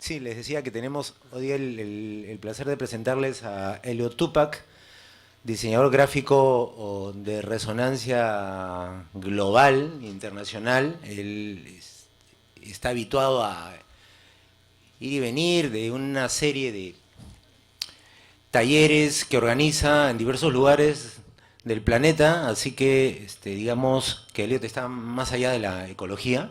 Sí, les decía que tenemos hoy día el placer de presentarles a Elliot Tupac, diseñador gráfico de resonancia global, internacional. Él está habituado a ir y venir de una serie de talleres que organiza en diversos lugares del planeta, así que digamos que Elliot está más allá de la ecología.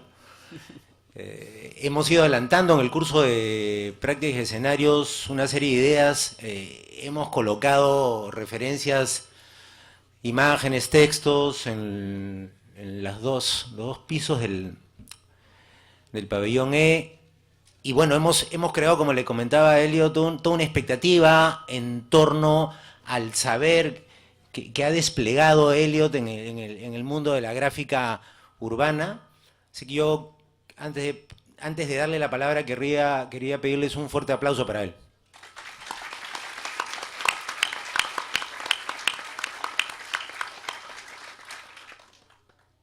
Hemos ido adelantando en el curso de prácticas y escenarios una serie de ideas, hemos colocado referencias, imágenes, textos en los dos pisos del pabellón E, y bueno, hemos creado, como le comentaba a Elliot, toda una expectativa en torno al saber que ha desplegado Elliot en el mundo de la gráfica urbana. Así que yo, antes de darle la palabra, quería pedirles un fuerte aplauso para él.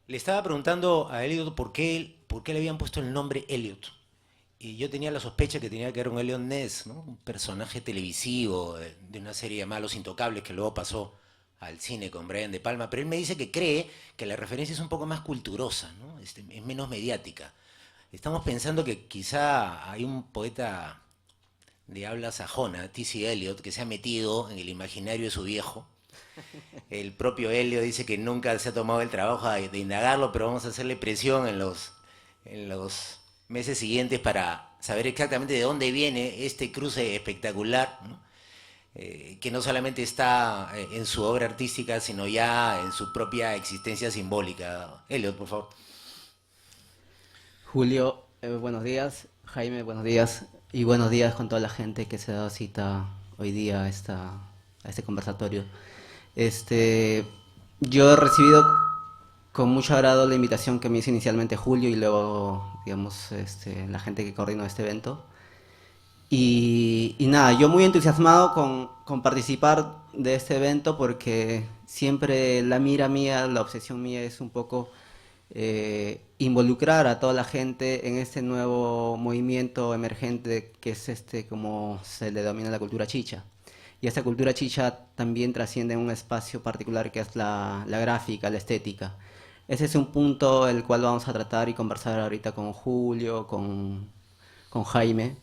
Le estaba preguntando a Elliot por qué le habían puesto el nombre Elliot. Y yo tenía la sospecha que tenía que ver con Elliot Ness, ¿no? Un personaje televisivo de una serie llamada Los Intocables, que luego pasó al cine con Brian De Palma. Pero él me dice que cree que la referencia es un poco más culturosa, ¿no? Es menos mediática. Estamos pensando que quizá hay un poeta de habla sajona, T.C. Eliot, que se ha metido en el imaginario de su viejo. El propio Eliot dice que nunca se ha tomado el trabajo de indagarlo, pero vamos a hacerle presión en los meses siguientes para saber exactamente de dónde viene este cruce espectacular, ¿no? Que no solamente está en su obra artística, sino ya en su propia existencia simbólica. Eliot, por favor. Julio, buenos días. Jaime, buenos días. Y buenos días con toda la gente que se ha dado cita hoy día a este conversatorio. Yo he recibido con mucho agrado la invitación que me hizo inicialmente Julio y luego, digamos, la gente que coordinó este evento. Y nada, yo muy entusiasmado con participar de este evento porque siempre la mira mía, la obsesión mía es un poco involucrar a toda la gente en este nuevo movimiento emergente que es como se le denomina la cultura chicha. Y esta cultura chicha también trasciende en un espacio particular que es la gráfica, la estética. Ese es un punto el cual vamos a tratar y conversar ahorita con Julio, con Jaime.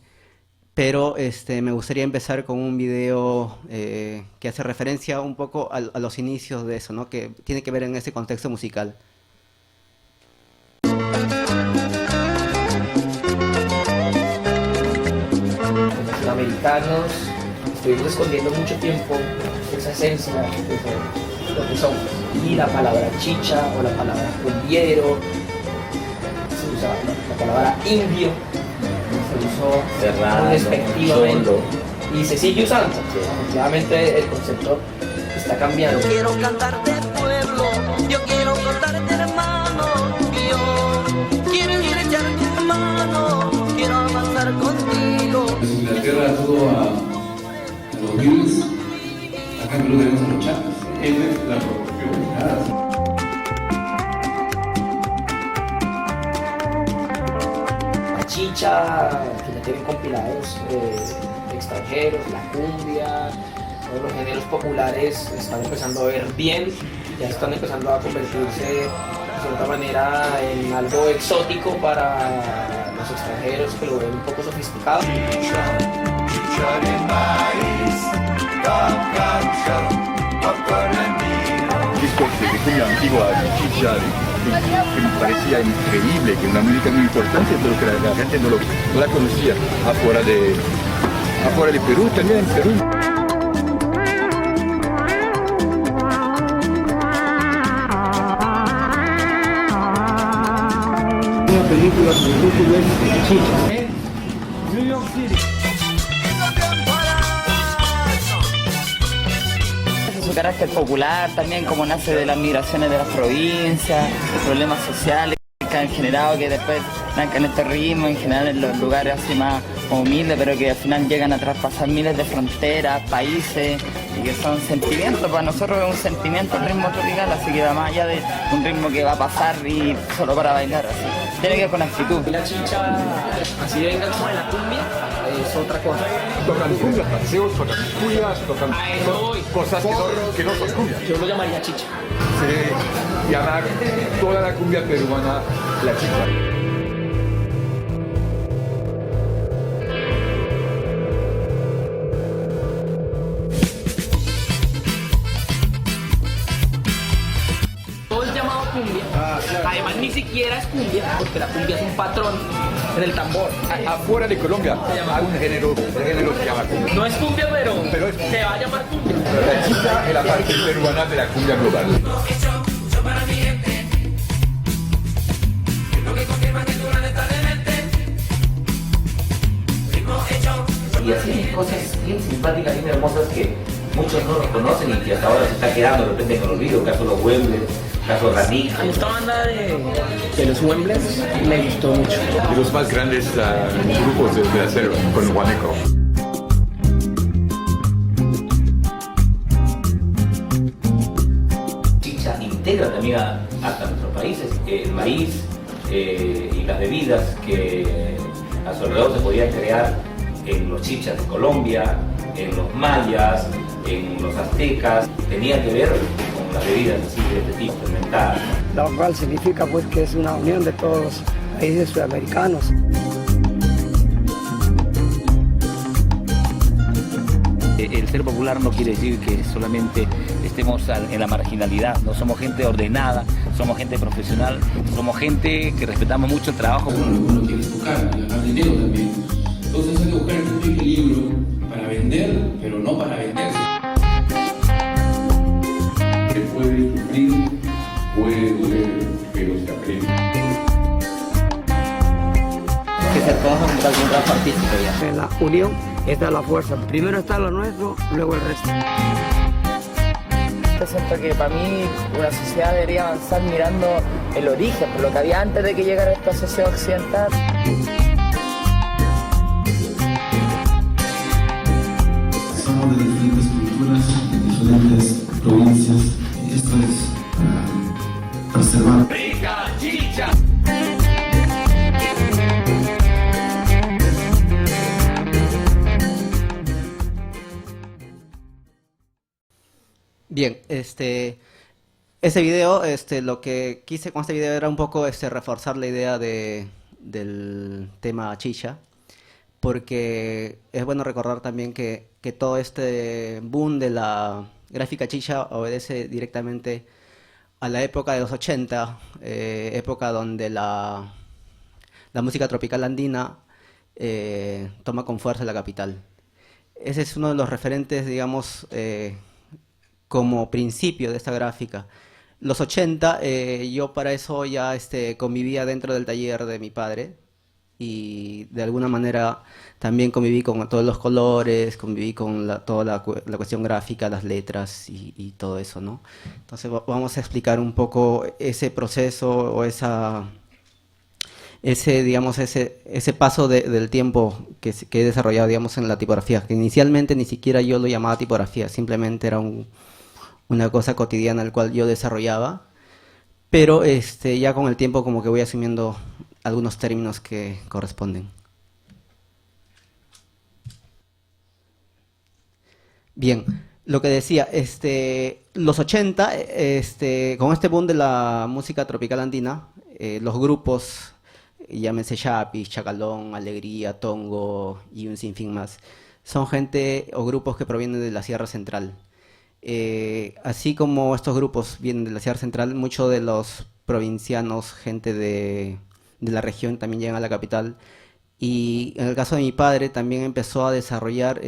Pero me gustaría empezar con un video que hace referencia un poco a los inicios de eso, ¿no? Que tiene que ver en ese contexto musical. Los latinoamericanos estuvimos escondiendo mucho tiempo esa esencia de lo que somos. Y la palabra chicha o la palabra cumbiero, se usa la palabra indio, se usó Serrano, despectivamente Cholo. y se sigue usando. Claramente el concepto está cambiando. Yo quiero cantarte pueblo, yo quiero contarte hermano, yo quiero ir a echar tu mano, quiero avanzar contigo. En Inglaterra todo a los Beatles, acá en Perú tenemos a los Chapas. Esa es la proporción. La chicha, que ya tienen compilados extranjeros, la cumbia, todos los géneros populares están empezando a ver bien, ya están empezando a convertirse de cierta manera en algo exótico para los extranjeros que lo ven un poco sofisticado. Disco de cumbia antigua, de chicha, que me parecía increíble, que una música muy importante, pero que la gente no la conocía afuera de Perú, también en Perú. Una película de chicha. New York City. Su carácter popular también, como nace de las migraciones de las provincias, los problemas sociales que han generado que después en este ritmo, en general en los lugares así más humildes, pero que al final llegan a traspasar miles de fronteras, países, y que son sentimientos. Para nosotros es un sentimiento el ritmo tropical, así que va más allá de un ritmo que va a pasar y solo para bailar así. Tiene que ver con actitud. La chicha, así venga como de la cumbia, es otra cosa. Tocan cumbias, paseos, tocan cuyas, tocan cosas que no son cumbias. Yo lo llamaría chicha. Se llama toda la cumbia peruana la chicha. Todo es llamado cumbia. Además ni siquiera es cumbia, porque la cumbia es un patrón en el tambor. Afuera de Colombia hay un género que se llama cumbia. No es cumbia, Pero es- se va a llamar cumbia. La chicha es la parte peruana de la cumbia global. Y así cosas bien simpáticas, bien hermosas que muchos no los conocen y que hasta ahora se está quedando de repente en el olvido. Caso Los Wembley, caso Ranique. A mí esta banda de los Wembley me gustó mucho. De los más grandes grupos de la selva, con Guaneco. Chicha integra también hasta nuestros países. El maíz y las bebidas que a su alrededor se podían crear en los chichas de Colombia, en los mayas, en los aztecas, tenía que ver con las bebidas así de este tipo, fermentadas. Lo cual significa pues que es una unión de todos los países sudamericanos. El ser popular no quiere decir que solamente estemos en la marginalidad, no somos gente ordenada, somos gente profesional, somos gente que respetamos mucho el trabajo. Uno quiere buscar, ganar dinero también. Entonces hay que buscar un equilibrio para vender, pero no para venderse. Se puede sufrir, puede doler, pero se aprende. Que se trabaja como tal un trabajo artístico ya. En la unión está la fuerza. Primero está lo nuestro, luego el resto. Yo siento que para mí una sociedad debería avanzar mirando el origen, por lo que había antes de que llegara esta sociedad occidental. Somos de diferentes culturas, de diferentes provincias. Esto es para preservar. Bien, ese video, lo que quise con este video era un poco reforzar la idea del tema chicha, porque es bueno recordar también que todo este boom de la gráfica chicha obedece directamente a la época de los 80, época donde la música tropical andina toma con fuerza la capital. Ese es uno de los referentes, digamos, como principio de esta gráfica. Los 80, yo para eso ya convivía dentro del taller de mi padre y de alguna manera también conviví con todos los colores, conviví con toda la cuestión gráfica, las letras y todo eso, ¿no? Entonces vamos a explicar un poco ese proceso o ese paso del tiempo que he desarrollado, digamos, en la tipografía, que inicialmente ni siquiera yo lo llamaba tipografía, simplemente era una cosa cotidiana al cual yo desarrollaba, pero ya con el tiempo como que voy asumiendo algunos términos que corresponden. Bien, lo que decía, los 80, con este boom de la música tropical andina, los grupos, llámense Chapis, Chacalón, Alegría, Tongo y un sinfín más, son gente o grupos que provienen de la Sierra Central. Así como estos grupos vienen de la Sierra Central, muchos de los provincianos, gente de la región, también llegan a la capital. Y en el caso de mi padre también empezó a desarrollar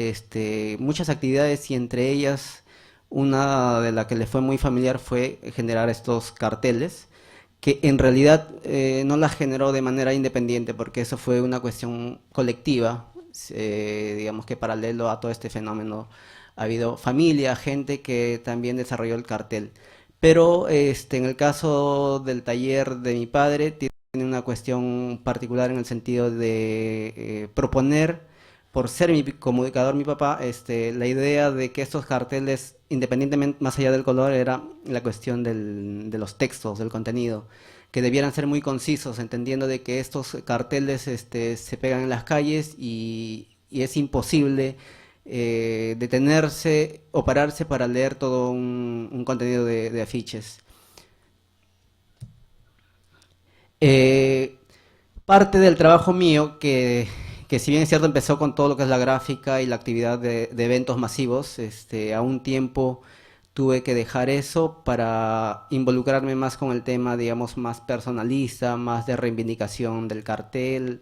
muchas actividades y entre ellas una de las que le fue muy familiar fue generar estos carteles que en realidad no las generó de manera independiente porque eso fue una cuestión colectiva, digamos que paralelo a todo este fenómeno ha habido familia, gente que también desarrolló el cartel. Pero en el caso del taller de mi padre tiene una cuestión particular en el sentido de proponer por ser mi comunicador, mi papá, la idea de que estos carteles, independientemente, más allá del color, era la cuestión de los textos, del contenido, que debieran ser muy concisos, entendiendo de que estos carteles se pegan en las calles y es imposible detenerse o pararse para leer todo un contenido de afiches. Parte del trabajo mío, que si bien es cierto empezó con todo lo que es la gráfica y la actividad de eventos masivos, a un tiempo tuve que dejar eso para involucrarme más con el tema, digamos, más personalista, más de reivindicación del cartel,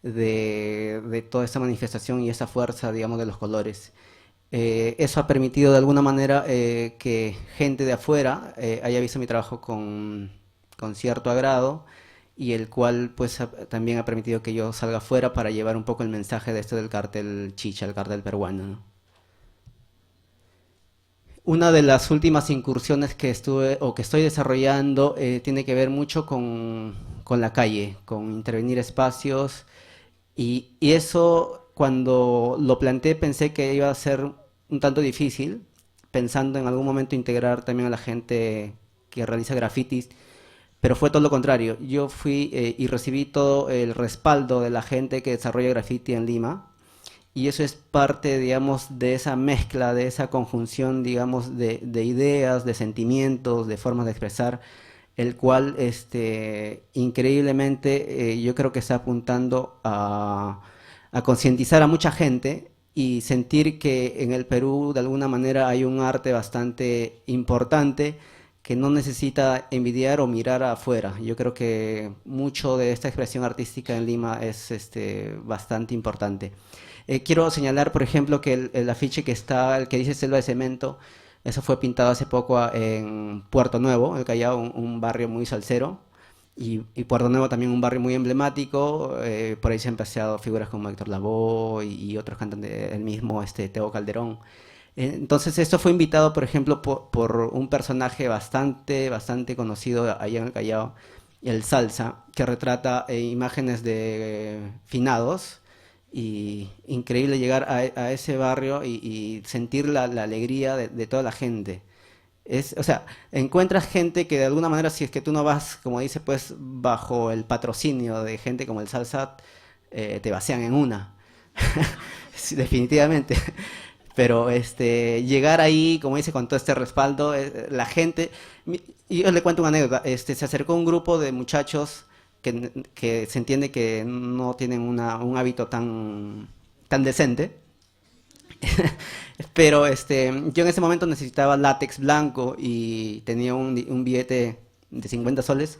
de toda esa manifestación y esa fuerza, digamos, de los colores. Eso ha permitido de alguna manera que gente de afuera haya visto mi trabajo con cierto agrado, y el cual pues también ha permitido que yo salga afuera para llevar un poco el mensaje de esto del cartel chicha, el cartel peruano, ¿no? Una de las últimas incursiones que estuve o que estoy desarrollando tiene que ver mucho con la calle, con intervenir espacios, y eso cuando lo planteé pensé que iba a ser un tanto difícil, pensando en algún momento integrar también a la gente que realiza grafitis, pero fue todo lo contrario. Yo fui y recibí todo el respaldo de la gente que desarrolla graffiti en Lima, y eso es parte, digamos, de esa mezcla, de esa conjunción, digamos, de ideas, de sentimientos, de formas de expresar, el cual, increíblemente, yo creo que está apuntando a concientizar a mucha gente y sentir que en el Perú, de alguna manera, hay un arte bastante importante que no necesita envidiar o mirar afuera. Yo creo que mucho de esta expresión artística en Lima es bastante importante. Quiero señalar, por ejemplo, que el afiche que está, el que dice Selva de Cemento, eso fue pintado hace poco en Puerto Nuevo, el Callao, un barrio muy salsero, y Puerto Nuevo también un barrio muy emblemático. Por ahí se han paseado figuras como Héctor Lavoe y otros cantantes, el mismo Tego Calderón. Entonces esto fue invitado, por ejemplo, por un personaje bastante conocido allá en el Callao, el Salsa, que retrata imágenes de finados, y increíble llegar a ese barrio y sentir la alegría de toda la gente. O sea, encuentras gente que de alguna manera, si es que tú no vas, como dice, pues bajo el patrocinio de gente como el Salsa, te vacían en una. Sí, definitivamente. Pero llegar ahí, como dice, con todo este respaldo, la gente... Y yo le cuento una anécdota. Se acercó un grupo de muchachos que se entiende que no tienen un hábito tan decente. Pero yo en ese momento necesitaba látex blanco y tenía un billete de 50 soles.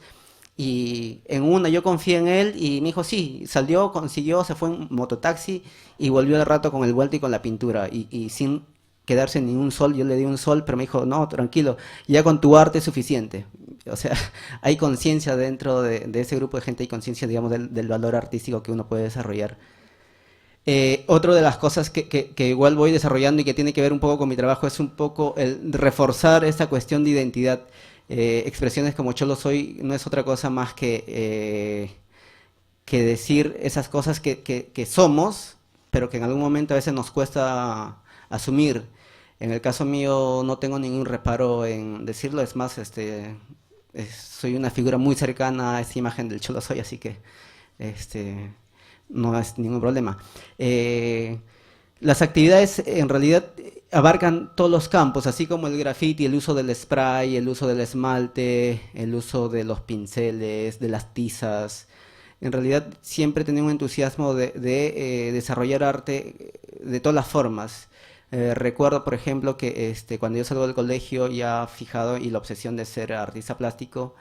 Y en una yo confié en él y me dijo sí, salió, consiguió, se fue en mototaxi y volvió al rato con el vuelto y con la pintura. Y sin quedarse ni un sol, yo le di un sol, pero me dijo, no, tranquilo, ya con tu arte es suficiente. O sea, hay conciencia dentro de ese grupo de gente, hay conciencia, digamos, del valor artístico que uno puede desarrollar. Otra de las cosas que igual voy desarrollando y que tiene que ver un poco con mi trabajo es un poco el reforzar esta cuestión de identidad. Expresiones como Cholo Soy no es otra cosa más que decir esas cosas que somos, pero que en algún momento a veces nos cuesta asumir. En el caso mío no tengo ningún reparo en decirlo, es más, soy una figura muy cercana a esa imagen del Cholo Soy, así que no es ningún problema. Las actividades en realidad abarcan todos los campos, así como el graffiti, el uso del spray, el uso del esmalte, el uso de los pinceles, de las tizas. En realidad siempre he tenido un entusiasmo de desarrollar arte de todas las formas. Recuerdo, por ejemplo, que cuando yo salgo del colegio ya fijado y la obsesión de ser artista plástico,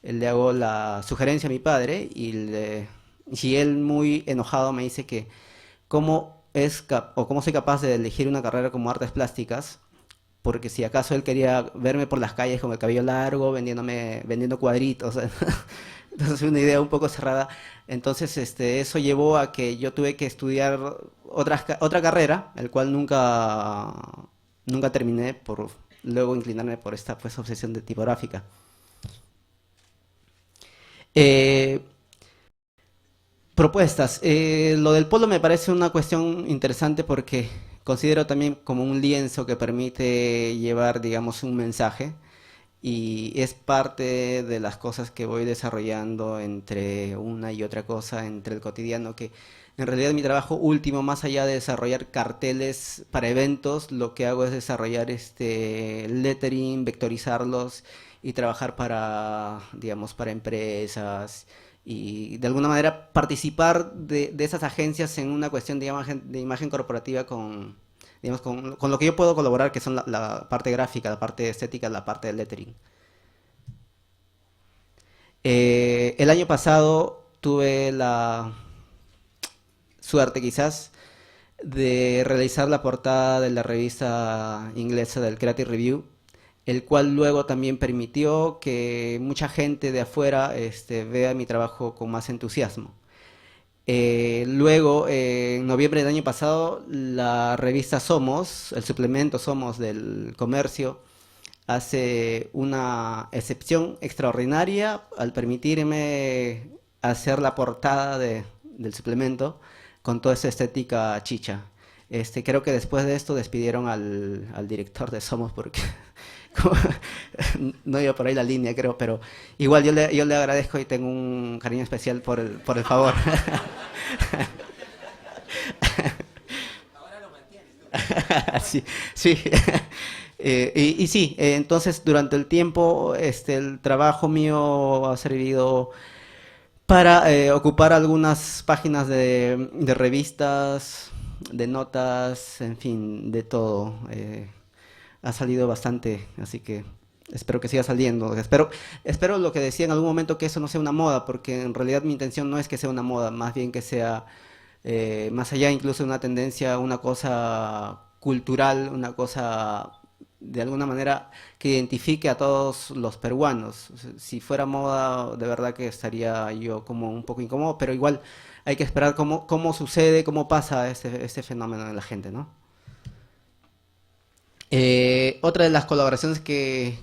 le hago la sugerencia a mi padre y él muy enojado me dice que cómo soy capaz de elegir una carrera como artes plásticas, porque si acaso él quería verme por las calles con el cabello largo, vendiendo cuadritos. Entonces una idea un poco cerrada. Entonces eso llevó a que yo tuve que estudiar otra carrera, el cual nunca terminé, por luego inclinarme por esta pues obsesión de tipográfica. Propuestas. Lo del polo me parece una cuestión interesante porque considero también como un lienzo que permite llevar, digamos, un mensaje y es parte de las cosas que voy desarrollando entre una y otra cosa, entre el cotidiano, que en realidad mi trabajo último, más allá de desarrollar carteles para eventos, lo que hago es desarrollar lettering, vectorizarlos y trabajar para, digamos, para empresas y de alguna manera participar de esas agencias en una cuestión de imagen corporativa con, digamos, con lo que yo puedo colaborar, que son la parte gráfica, la parte estética, la parte de lettering. El año pasado tuve la suerte quizás de realizar la portada de la revista inglesa del Creative Review, el cual luego también permitió que mucha gente de afuera vea mi trabajo con más entusiasmo. Luego, en noviembre del año pasado, la revista Somos, el suplemento Somos del Comercio, hace una excepción extraordinaria al permitirme hacer la portada del suplemento con toda esa estética chicha. Creo que después de esto despidieron al director de Somos porque no iba por ahí la línea, creo, pero igual yo le agradezco y tengo un cariño especial por el favor. Ahora lo mantienes. Sí, sí. Y sí, entonces durante el tiempo el trabajo mío ha servido para ocupar algunas páginas de revistas, de notas, en fin, de todo. Ha salido bastante, así que espero que siga saliendo. Espero lo que decía en algún momento, que eso no sea una moda, porque en realidad mi intención no es que sea una moda, más bien que sea más allá incluso de una tendencia, una cosa cultural, una cosa de alguna manera que identifique a todos los peruanos. O sea, si fuera moda, de verdad que estaría yo como un poco incómodo, pero igual hay que esperar cómo sucede, cómo pasa este fenómeno en la gente, ¿no? Otra de las colaboraciones que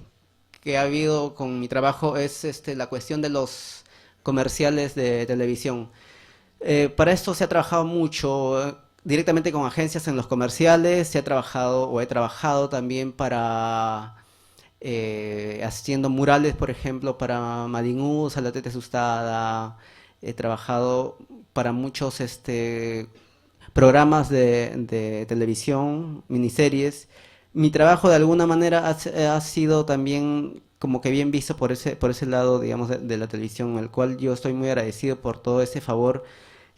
ha habido con mi trabajo es la cuestión de los comerciales de televisión. Para esto se ha trabajado mucho directamente con agencias en los comerciales, he trabajado también para haciendo murales, por ejemplo, para Madinú, Salatete Sustada, he trabajado para muchos programas de televisión, miniseries. Mi trabajo de alguna manera ha sido también como que bien visto por ese lado, digamos, de la televisión, el cual yo estoy muy agradecido por todo ese favor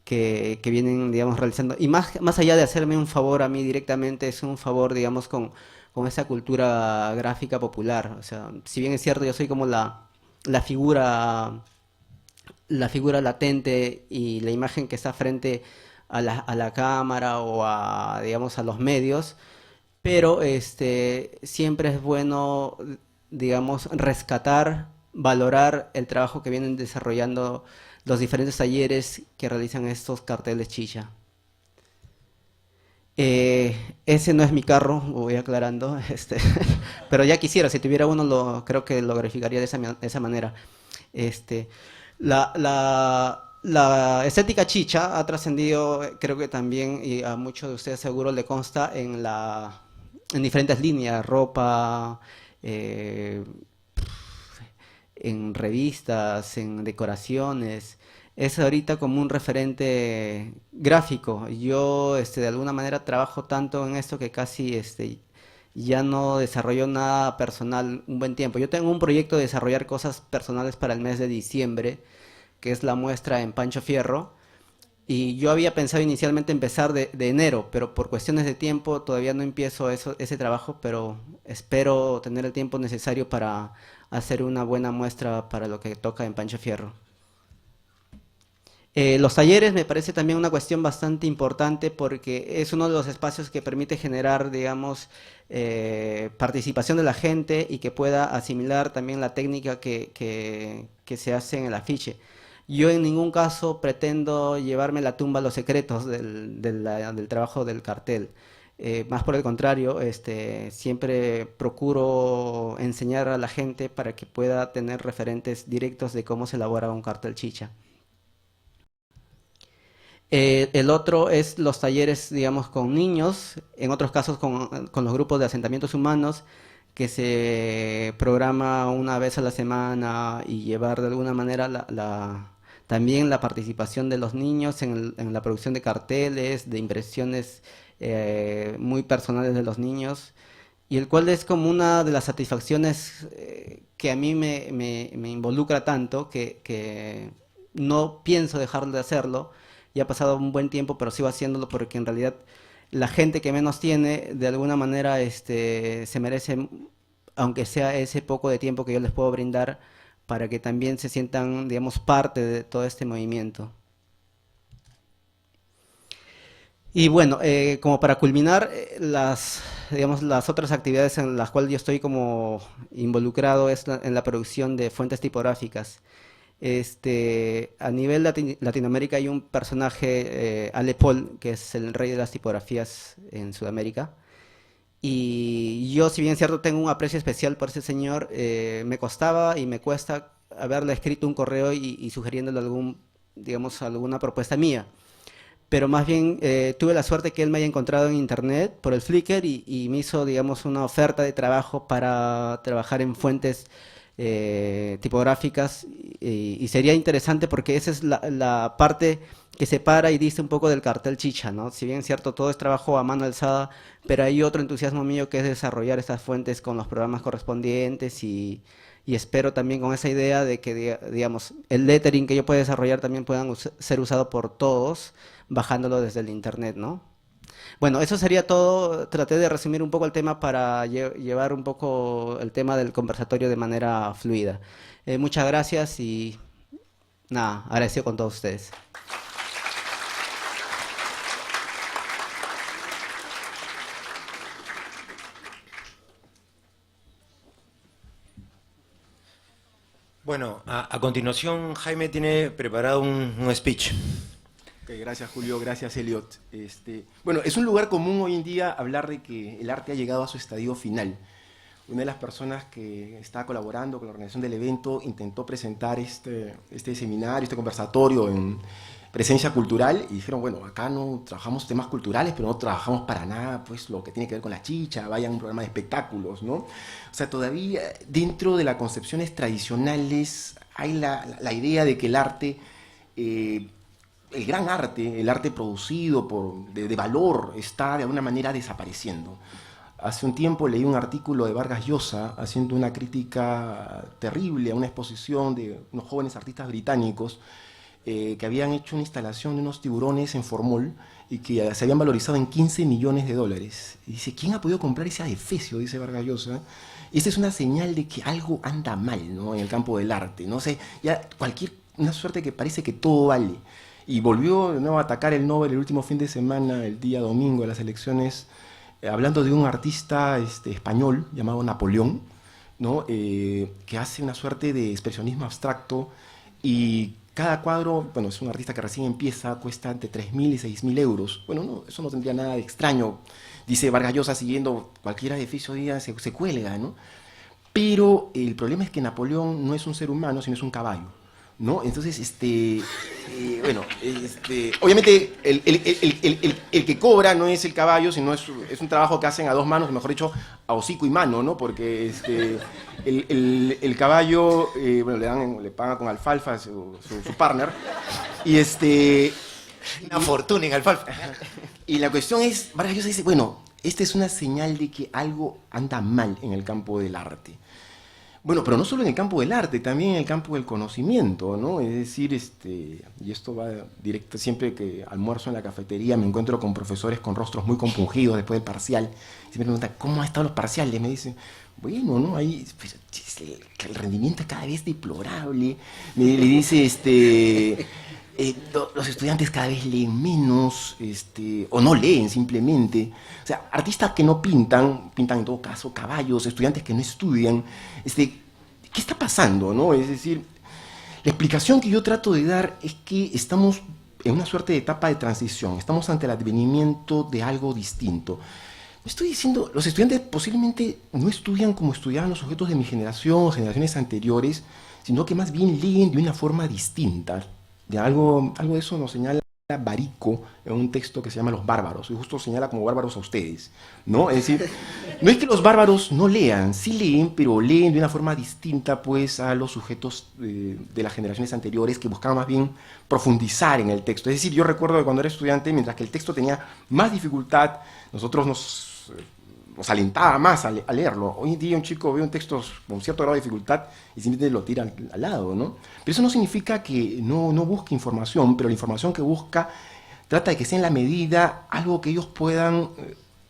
que vienen, digamos, realizando. Y más allá de hacerme un favor a mí directamente, es un favor, digamos, con esa cultura gráfica popular. O sea, si bien es cierto, yo soy como la figura latente y la imagen que está frente a la cámara o digamos, a los medios, pero siempre es bueno, digamos, rescatar, valorar el trabajo que vienen desarrollando los diferentes talleres que realizan estos carteles chicha. Ese no es mi carro, voy aclarando, pero ya quisiera, si tuviera uno, creo que lo verificaría de esa manera. La estética chicha ha trascendido, creo que también, y a muchos de ustedes seguro le consta, en diferentes líneas, ropa, en revistas, en decoraciones. Es ahorita como un referente gráfico. Yo de alguna manera trabajo tanto en esto que casi ya no desarrollo nada personal un buen tiempo. Yo tengo un proyecto de desarrollar cosas personales para el mes de diciembre, que es la muestra en Pancho Fierro. Y yo había pensado inicialmente empezar de enero, pero por cuestiones de tiempo todavía no empiezo ese trabajo, pero espero tener el tiempo necesario para hacer una buena muestra para lo que toca en Pancho Fierro. Los talleres me parece también una cuestión bastante importante porque es uno de los espacios que permite generar, digamos, participación de la gente y que pueda asimilar también la técnica que se hace en el afiche. Yo en ningún caso pretendo llevarme la tumba a los secretos del trabajo del cartel. Más por el contrario, siempre procuro enseñar a la gente para que pueda tener referentes directos de cómo se elabora un cartel chicha. El otro es los talleres, digamos, con niños, en otros casos con los grupos de asentamientos humanos, que se programa una vez a la semana y llevar de alguna manera también la participación de los niños en la producción de carteles, de impresiones muy personales de los niños, y el cual es como una de las satisfacciones que a mí me involucra tanto que no pienso dejar de hacerlo. Ya ha pasado un buen tiempo, pero sigo haciéndolo porque en realidad la gente que menos tiene, de alguna manera, se merece, aunque sea ese poco de tiempo que yo les puedo brindar, para que también se sientan, digamos, parte de todo este movimiento. Y bueno, como para culminar, digamos, las otras actividades en las cuales yo estoy como involucrado es en la producción de fuentes tipográficas. A nivel Latinoamérica hay un personaje, Ale Paul, que es el rey de las tipografías en Sudamérica. Y yo, si bien es cierto, tengo un aprecio especial por ese señor, me costaba y me cuesta haberle escrito un correo y sugiriéndole digamos, alguna propuesta mía. Pero más bien tuve la suerte que él me haya encontrado en internet por el Flickr y me hizo, digamos, una oferta de trabajo para trabajar en fuentes tipográficas y sería interesante porque esa es la parte que separa y dice un poco del cartel chicha, ¿no? Si bien es cierto, todo es trabajo a mano alzada, pero hay otro entusiasmo mío que es desarrollar estas fuentes con los programas correspondientes y espero también con esa idea de que, digamos, el lettering que yo pueda desarrollar también puedan ser usado por todos, bajándolo desde el internet, ¿no? Bueno, eso sería todo. Traté de resumir un poco el tema para llevar un poco el tema del conversatorio de manera fluida. Muchas gracias y nada, agradecido con todos ustedes. Bueno, a continuación Jaime tiene preparado un speech. Okay, gracias Julio, gracias Elliot. Bueno, es un lugar común hoy en día hablar de que el arte ha llegado a su estadio final. Una de las personas que está colaborando con la organización del evento intentó presentar este seminario, este conversatorio en presencia cultural y dijeron, bueno, acá no trabajamos temas culturales, pero no trabajamos para nada pues lo que tiene que ver con la chicha, vayan a un programa de espectáculos, ¿no? O sea, todavía dentro de las concepciones tradicionales hay la idea de que el arte, el gran arte, el arte producido de valor, está de alguna manera desapareciendo. Hace un tiempo leí un artículo de Vargas Llosa haciendo una crítica terrible a una exposición de unos jóvenes artistas británicos que habían hecho una instalación de unos tiburones en formol y que se habían valorizado en $15 millones. Y dice, ¿quién ha podido comprar ese adefesio? Dice Vargas Llosa. Y esta es una señal de que algo anda mal, ¿no? En el campo del arte. No sé, ya una suerte que parece que todo vale. Y volvió de nuevo a atacar el Nobel el último fin de semana, el día domingo de las elecciones, hablando de un artista español llamado Napoleón, ¿no? Que hace una suerte de expresionismo abstracto y cada cuadro, bueno, es un artista que recién empieza, cuesta entre 3.000 y 6.000 euros. Bueno, no, eso no tendría nada de extraño. Dice Vargas Llosa, siguiendo cualquier edificio día se cuelga, ¿no? Pero el problema es que Napoleón no es un ser humano, sino es un caballo, ¿no? Entonces, bueno, obviamente el que cobra no es el caballo, sino es un trabajo que hacen a dos manos, mejor dicho, a hocico y mano, ¿no? Porque el caballo, bueno, le pagan con alfalfa su partner, y una fortuna en alfalfa. Y la cuestión es, Vargas Llosa dice, bueno, esta es una señal de que algo anda mal en el campo del arte. Bueno, pero no solo en el campo del arte, también en el campo del conocimiento, ¿no? Es decir, y esto va directo, siempre que almuerzo en la cafetería me encuentro con profesores con rostros muy compungidos después del parcial. Y me preguntan, ¿cómo han estado los parciales? Me dicen, bueno, ¿no? Ahí, pues, el rendimiento es cada vez deplorable. Le dice, los estudiantes cada vez leen menos, o no leen simplemente. O sea, artistas que no pintan en todo caso caballos, estudiantes que no estudian. ¿Qué está pasando, no? Es decir, la explicación que yo trato de dar es que estamos en una suerte de etapa de transición, estamos ante el advenimiento de algo distinto. Estoy diciendo, los estudiantes posiblemente no estudian como estudiaban los sujetos de mi generación, generaciones anteriores, sino que más bien leen de una forma distinta. De algo de eso nos señala Barico en un texto que se llama Los Bárbaros, y justo señala como bárbaros a ustedes, ¿no? Es decir, no es que los bárbaros no lean, sí leen, pero leen de una forma distinta, pues, a los sujetos de las generaciones anteriores que buscaban más bien profundizar en el texto. Es decir, yo recuerdo que cuando era estudiante, mientras que el texto tenía más dificultad, nosotros nos alentaba más a leerlo. Hoy en día un chico ve un texto con cierto grado de dificultad y simplemente lo tira al lado, ¿no? Pero eso no significa que no busque información, pero la información que busca trata de que sea en la medida algo que ellos puedan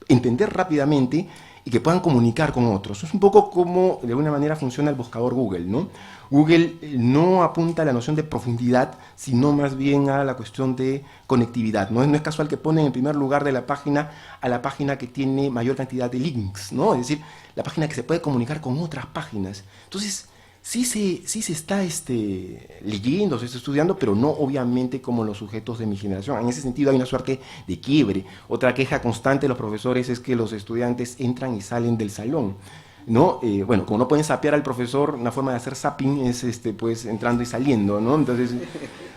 entender rápidamente y que puedan comunicar con otros. Es un poco como de alguna manera funciona el buscador Google, ¿no? Google no apunta a la noción de profundidad, sino más bien a la cuestión de conectividad. No es casual que ponen en primer lugar de la página a la página que tiene mayor cantidad de links, ¿no? Es decir, la página que se puede comunicar con otras páginas. Entonces, sí se está leyendo, se está estudiando, pero no obviamente como los sujetos de mi generación. En ese sentido hay una suerte de quiebre. Otra queja constante de los profesores es que los estudiantes entran y salen del salón, ¿no? Bueno, como no pueden sapear al profesor, una forma de hacer zapping es pues entrando y saliendo, ¿no? Entonces,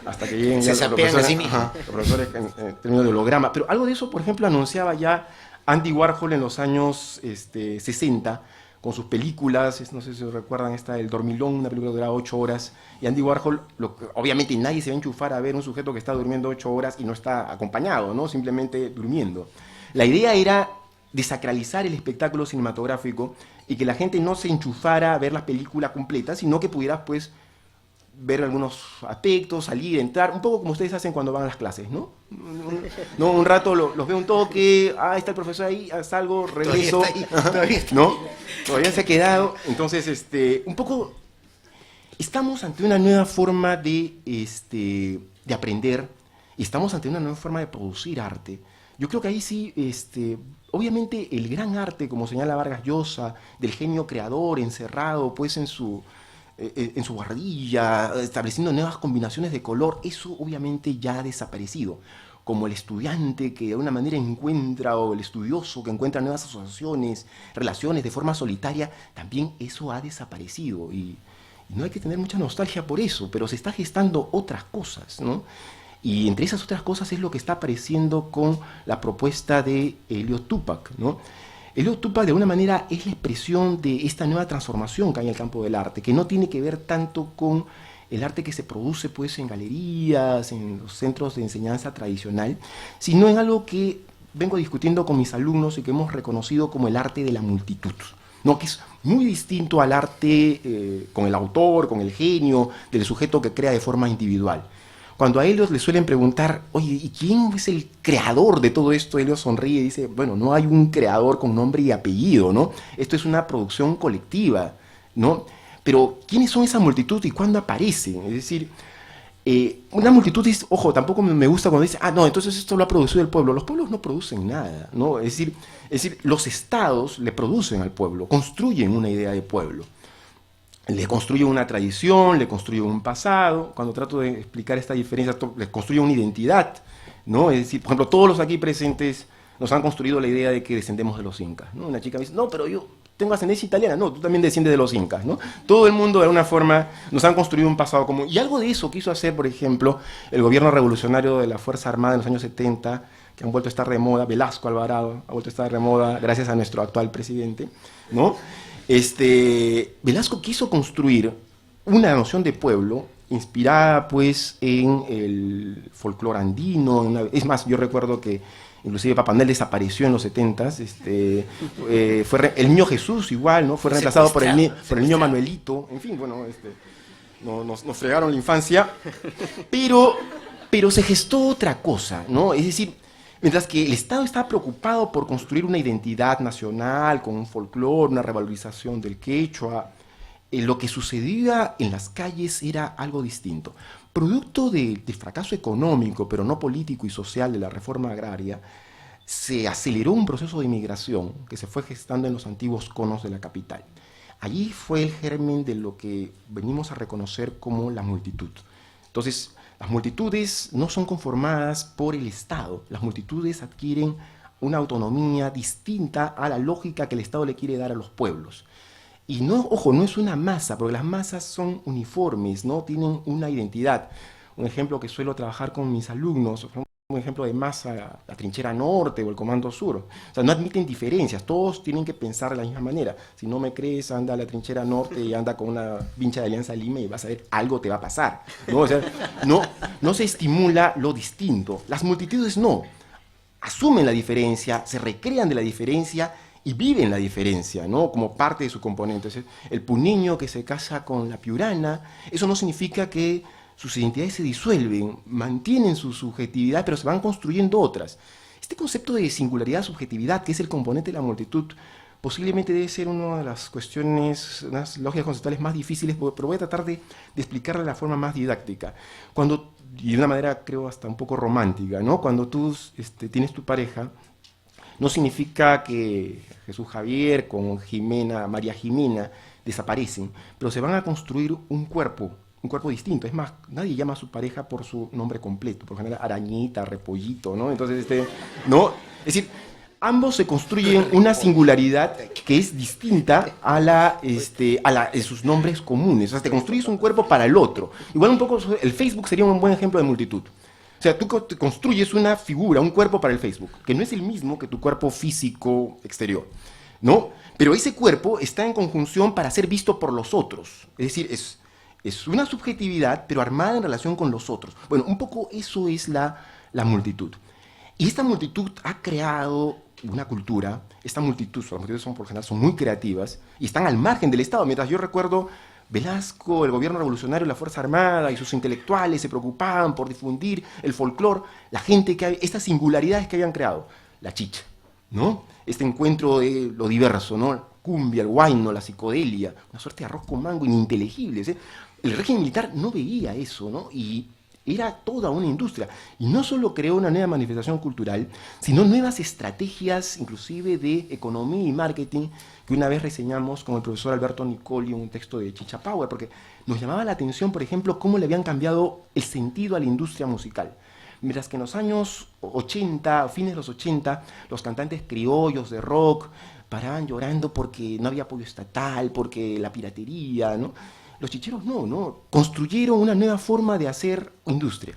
hasta que lleguen ya los profesores en términos de holograma. Pero algo de eso, por ejemplo, anunciaba ya Andy Warhol en los años 60, con sus películas, no sé si recuerdan esta El Dormilón, una película que duraba 8 horas, y Andy Warhol, obviamente nadie se va a enchufar a ver un sujeto que está durmiendo 8 horas y no está acompañado, ¿no? Simplemente durmiendo. La idea era desacralizar el espectáculo cinematográfico y que la gente no se enchufara a ver la película completa, sino que pudiera, pues, ver algunos aspectos, salir, entrar, un poco como ustedes hacen cuando van a las clases, ¿no? Un rato los veo un toque, está el profesor ahí, salgo, regreso, ¿no? Todavía se ha quedado. Entonces, un poco, estamos ante una nueva forma de aprender, y estamos ante una nueva forma de producir arte. Yo creo que ahí sí, obviamente el gran arte, como señala Vargas Llosa, del genio creador encerrado, pues, en su guardilla, estableciendo nuevas combinaciones de color, eso obviamente ya ha desaparecido. Como el estudiante que de alguna manera encuentra, o el estudioso que encuentra nuevas asociaciones, relaciones de forma solitaria, también eso ha desaparecido. Y no hay que tener mucha nostalgia por eso, pero se está gestando otras cosas, ¿no? Y entre esas otras cosas es lo que está apareciendo con la propuesta de Elliot Tupac, ¿no? Elliot Tupac de alguna manera es la expresión de esta nueva transformación que hay en el campo del arte, que no tiene que ver tanto con el arte que se produce, pues, en galerías, en los centros de enseñanza tradicional, sino en algo que vengo discutiendo con mis alumnos y que hemos reconocido como el arte de la multitud, ¿no? Que es muy distinto al arte con el autor, con el genio, del sujeto que crea de forma individual. Cuando a Elliot le suelen preguntar, oye, ¿y quién es el creador de todo esto? Elliot sonríe y dice, bueno, no hay un creador con nombre y apellido, ¿no? Esto es una producción colectiva, ¿no? Pero, ¿quiénes son esa multitud y cuándo aparecen? Es decir, una multitud es, ojo, tampoco me gusta cuando dice, no, entonces esto lo ha producido el pueblo. Los pueblos no producen nada, ¿no? Es decir, los estados le producen al pueblo, construyen una idea de pueblo. Le construyen una tradición, le construyen un pasado. Cuando trato de explicar esta diferencia, les construyen una identidad, ¿no? Es decir, por ejemplo, todos los aquí presentes nos han construido la idea de que descendemos de los incas, ¿no? Una chica me dice, no, pero yo tengo ascendencia italiana. No, tú también desciendes de los incas, ¿no? Todo el mundo, de alguna forma, nos han construido un pasado común. Y algo de eso quiso hacer, por ejemplo, el gobierno revolucionario de la Fuerza Armada en los años 70, que han vuelto a estar de moda. Velasco Alvarado ha vuelto a estar de moda gracias a nuestro actual presidente, ¿no? Velasco quiso construir una noción de pueblo inspirada, pues, en el folclore andino. Es más, yo recuerdo que inclusive Papanel desapareció en los 70s. Fue el niño Jesús igual, ¿no? Fue reemplazado por el niño Manuelito. En fin, bueno, nos fregaron la infancia. Pero se gestó otra cosa, ¿no? Es decir, mientras que el Estado estaba preocupado por construir una identidad nacional, con un folclore, una revalorización del quechua, lo que sucedía en las calles era algo distinto. Producto del fracaso económico, pero no político y social, de la reforma agraria, se aceleró un proceso de inmigración que se fue gestando en los antiguos conos de la capital. Allí fue el germen de lo que venimos a reconocer como la multitud. Entonces, las multitudes no son conformadas por el Estado. Las multitudes adquieren una autonomía distinta a la lógica que el Estado le quiere dar a los pueblos. Y no, ojo, no es una masa, porque las masas son uniformes, no tienen una identidad. Un ejemplo que suelo trabajar con mis alumnos, un ejemplo de masa, la trinchera norte o el comando sur. O sea, no admiten diferencias, todos tienen que pensar de la misma manera. Si no me crees, anda a la trinchera norte y anda con una vincha de Alianza Lima y vas a ver, algo te va a pasar, ¿no? O sea, no se estimula lo distinto. Las multitudes no. Asumen la diferencia, se recrean de la diferencia y viven la diferencia, ¿no? Como parte de su componente. El puneño que se casa con la piurana, eso no significa que sus identidades se disuelven, mantienen su subjetividad, pero se van construyendo otras. Este concepto de singularidad, subjetividad, que es el componente de la multitud, posiblemente debe ser una de las cuestiones, unas lógicas conceptuales más difíciles, pero voy a tratar de explicarla de la forma más didáctica. Y de una manera, creo, hasta un poco romántica, ¿no? Cuando tú tienes tu pareja, no significa que Jesús Javier con María Jimena desaparecen, pero se van a construir un cuerpo distinto. Es más, nadie llama a su pareja por su nombre completo, por ejemplo, Arañita, Repollito, ¿no? Entonces, ¿no? Es decir, ambos se construyen una singularidad que es distinta a sus nombres comunes. O sea, te construyes un cuerpo para el otro. Igual un poco, el Facebook sería un buen ejemplo de multitud. O sea, tú te construyes una figura, un cuerpo para el Facebook, que no es el mismo que tu cuerpo físico exterior, ¿no? Pero ese cuerpo está en conjunción para ser visto por los otros. Es decir, es una subjetividad, pero armada en relación con los otros. Bueno, un poco eso es la multitud. Y esta multitud ha creado una cultura. Las multitudes por lo general son muy creativas y están al margen del Estado. Mientras yo recuerdo Velasco, el gobierno revolucionario, la Fuerza Armada y sus intelectuales se preocupaban por difundir el folclore, estas singularidades que habían creado. La chicha, ¿no? Este encuentro de lo diverso, ¿no? Cumbia, el huayno, la psicodelia, una suerte de arroz con mango ininteligibles, ¿eh? El régimen militar no veía eso, ¿no? Y era toda una industria. Y no solo creó una nueva manifestación cultural, sino nuevas estrategias, inclusive de economía y marketing, que una vez reseñamos con el profesor Alberto Nicoli en un texto de Chicha Power, porque nos llamaba la atención, por ejemplo, cómo le habían cambiado el sentido a la industria musical. Mientras que en los años 80, fines de los 80, los cantantes criollos de rock paraban llorando porque no había apoyo estatal, porque la piratería, ¿no? Los chicheros no, construyeron una nueva forma de hacer industria.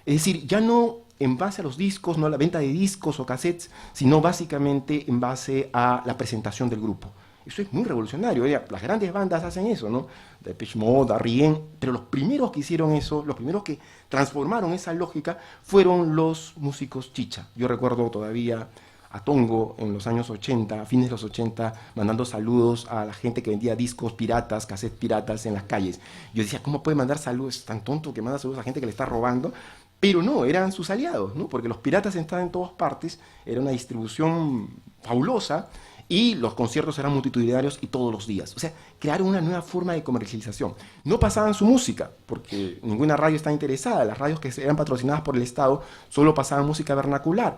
Es decir, ya no en base a los discos, no a la venta de discos o cassettes, sino básicamente en base a la presentación del grupo. Eso es muy revolucionario. Las grandes bandas hacen eso, ¿no? Depeche Mode, R.E.M., pero los primeros que hicieron eso, los primeros que transformaron esa lógica, fueron los músicos chicha. Yo recuerdo todavía a Tongo en los años 80, a fines de los 80, mandando saludos a la gente que vendía discos piratas, cassettes piratas en las calles. Yo decía, ¿cómo puede mandar saludos? Es tan tonto que manda saludos a gente que le está robando. Pero no, eran sus aliados, ¿no? Porque los piratas estaban en todas partes, era una distribución fabulosa, y los conciertos eran multitudinarios y todos los días. O sea, crearon una nueva forma de comercialización. No pasaban su música, porque ninguna radio estaba interesada. Las radios que eran patrocinadas por el Estado solo pasaban música vernacular,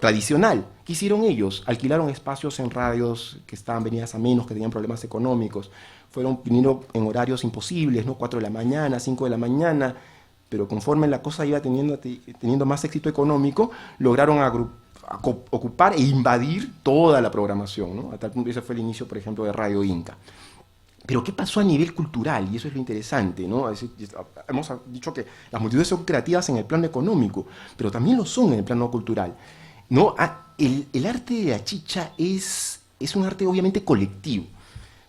tradicional. ¿Qué hicieron ellos? Alquilaron espacios en radios que estaban venidas a menos, que tenían problemas económicos. Vinieron en horarios imposibles, ¿no? 4 de la mañana, 5 de la mañana, pero conforme la cosa iba teniendo más éxito económico, lograron ocupar e invadir toda la programación, ¿no? A tal punto, ese fue el inicio, por ejemplo, de Radio Inca. Pero ¿qué pasó a nivel cultural? Y eso es lo interesante, ¿no? Hemos dicho que las multitudes son creativas en el plano económico, pero también lo son en el plano cultural, ¿no? El arte de la chicha es un arte obviamente colectivo.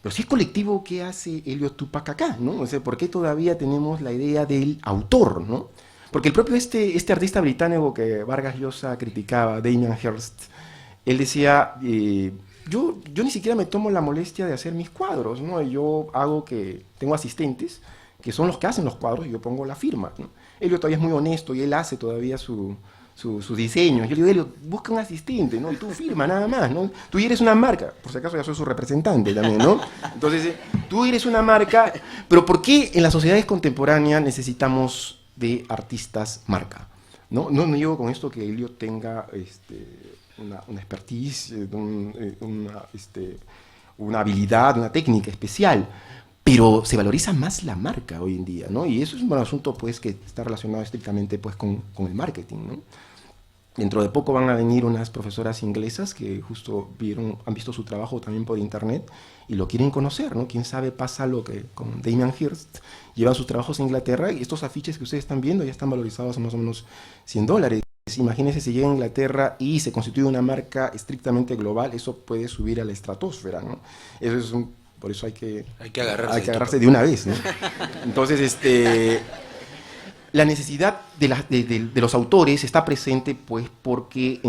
Pero si es colectivo, ¿qué hace Elliot Tupac acá, ¿no? O sea, ¿por qué todavía tenemos la idea del autor, ¿no? Porque el propio este artista británico que Vargas Llosa criticaba, Damien Hirst, él decía, yo ni siquiera me tomo la molestia de hacer mis cuadros, ¿no? Yo tengo asistentes que son los que hacen los cuadros y yo pongo la firma, ¿no? Elliot todavía es muy honesto y él hace todavía sus diseños. Yo le digo, Elliot, busca un asistente, ¿no? Y tú firma nada más, ¿no? Tú eres una marca, por si acaso ya soy su representante también, ¿no? Entonces, tú eres una marca, pero ¿por qué en las sociedades contemporáneas necesitamos de artistas marca? No digo con esto que Elliot tenga una expertise, una habilidad, una técnica especial, pero se valoriza más la marca hoy en día, ¿no? Y eso es un asunto, pues, que está relacionado estrictamente, pues, con el marketing, ¿no? Dentro de poco van a venir unas profesoras inglesas que justo han visto su trabajo también por internet y lo quieren conocer, ¿no? Quién sabe pasa lo que con Damien Hirst, llevan sus trabajos a Inglaterra y estos afiches que ustedes están viendo ya están valorizados a más o menos $100. imagínense si llega a Inglaterra y se constituye una marca estrictamente global, eso puede subir a la estratosfera, ¿no? Eso es por eso hay que agarrarse de una vez, ¿no? Entonces, la necesidad de los autores está presente, pues, porque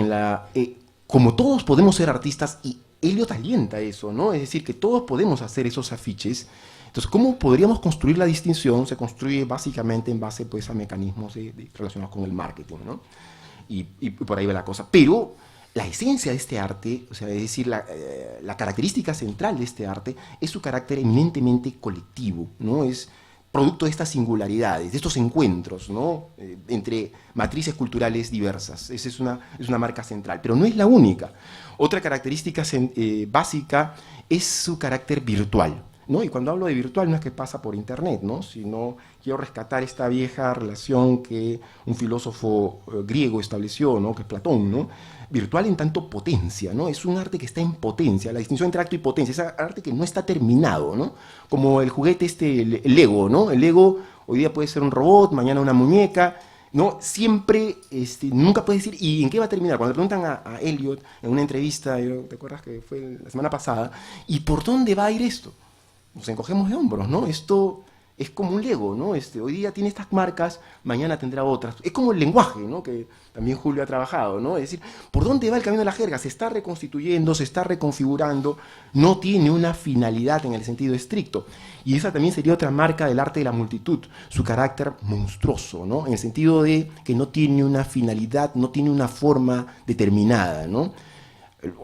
como todos podemos ser artistas, y Eliot alienta eso, ¿no? Es decir, que todos podemos hacer esos afiches. Entonces, ¿cómo podríamos construir la distinción? Se construye básicamente en base, pues, a mecanismos relacionados con el marketing, ¿no? Y por ahí va la cosa. Pero la esencia de este arte, o sea, es decir, la característica central de este arte es su carácter eminentemente colectivo, ¿no? Es producto de estas singularidades, de estos encuentros, ¿no? Entre matrices culturales diversas. Esa es una marca central, pero no es la única. Otra característica básica es su carácter virtual, ¿no? Y cuando hablo de virtual no es que pasa por internet, ¿no? Sino quiero rescatar esta vieja relación que un filósofo griego estableció, ¿no? Que es Platón, ¿no? Virtual en tanto potencia, ¿no? Es un arte que está en potencia, la distinción entre acto y potencia, es arte que no está terminado, ¿no? Como el juguete el Lego, ¿no? El Lego hoy día puede ser un robot, mañana una muñeca, ¿no? Siempre, nunca puedes decir, ¿y en qué va a terminar? Cuando le preguntan a Eliot en una entrevista, ¿te acuerdas que fue la semana pasada? ¿Y por dónde va a ir esto? Nos encogemos de hombros, ¿no? Esto es como un Lego, ¿no? Hoy día tiene estas marcas, mañana tendrá otras. Es como el lenguaje, ¿no? Que también Julio ha trabajado, ¿no? Es decir, ¿por dónde va el camino de la jerga? Se está reconstituyendo, se está reconfigurando, no tiene una finalidad en el sentido estricto. Y esa también sería otra marca del arte de la multitud, su carácter monstruoso, ¿no? En el sentido de que no tiene una finalidad, no tiene una forma determinada, ¿no?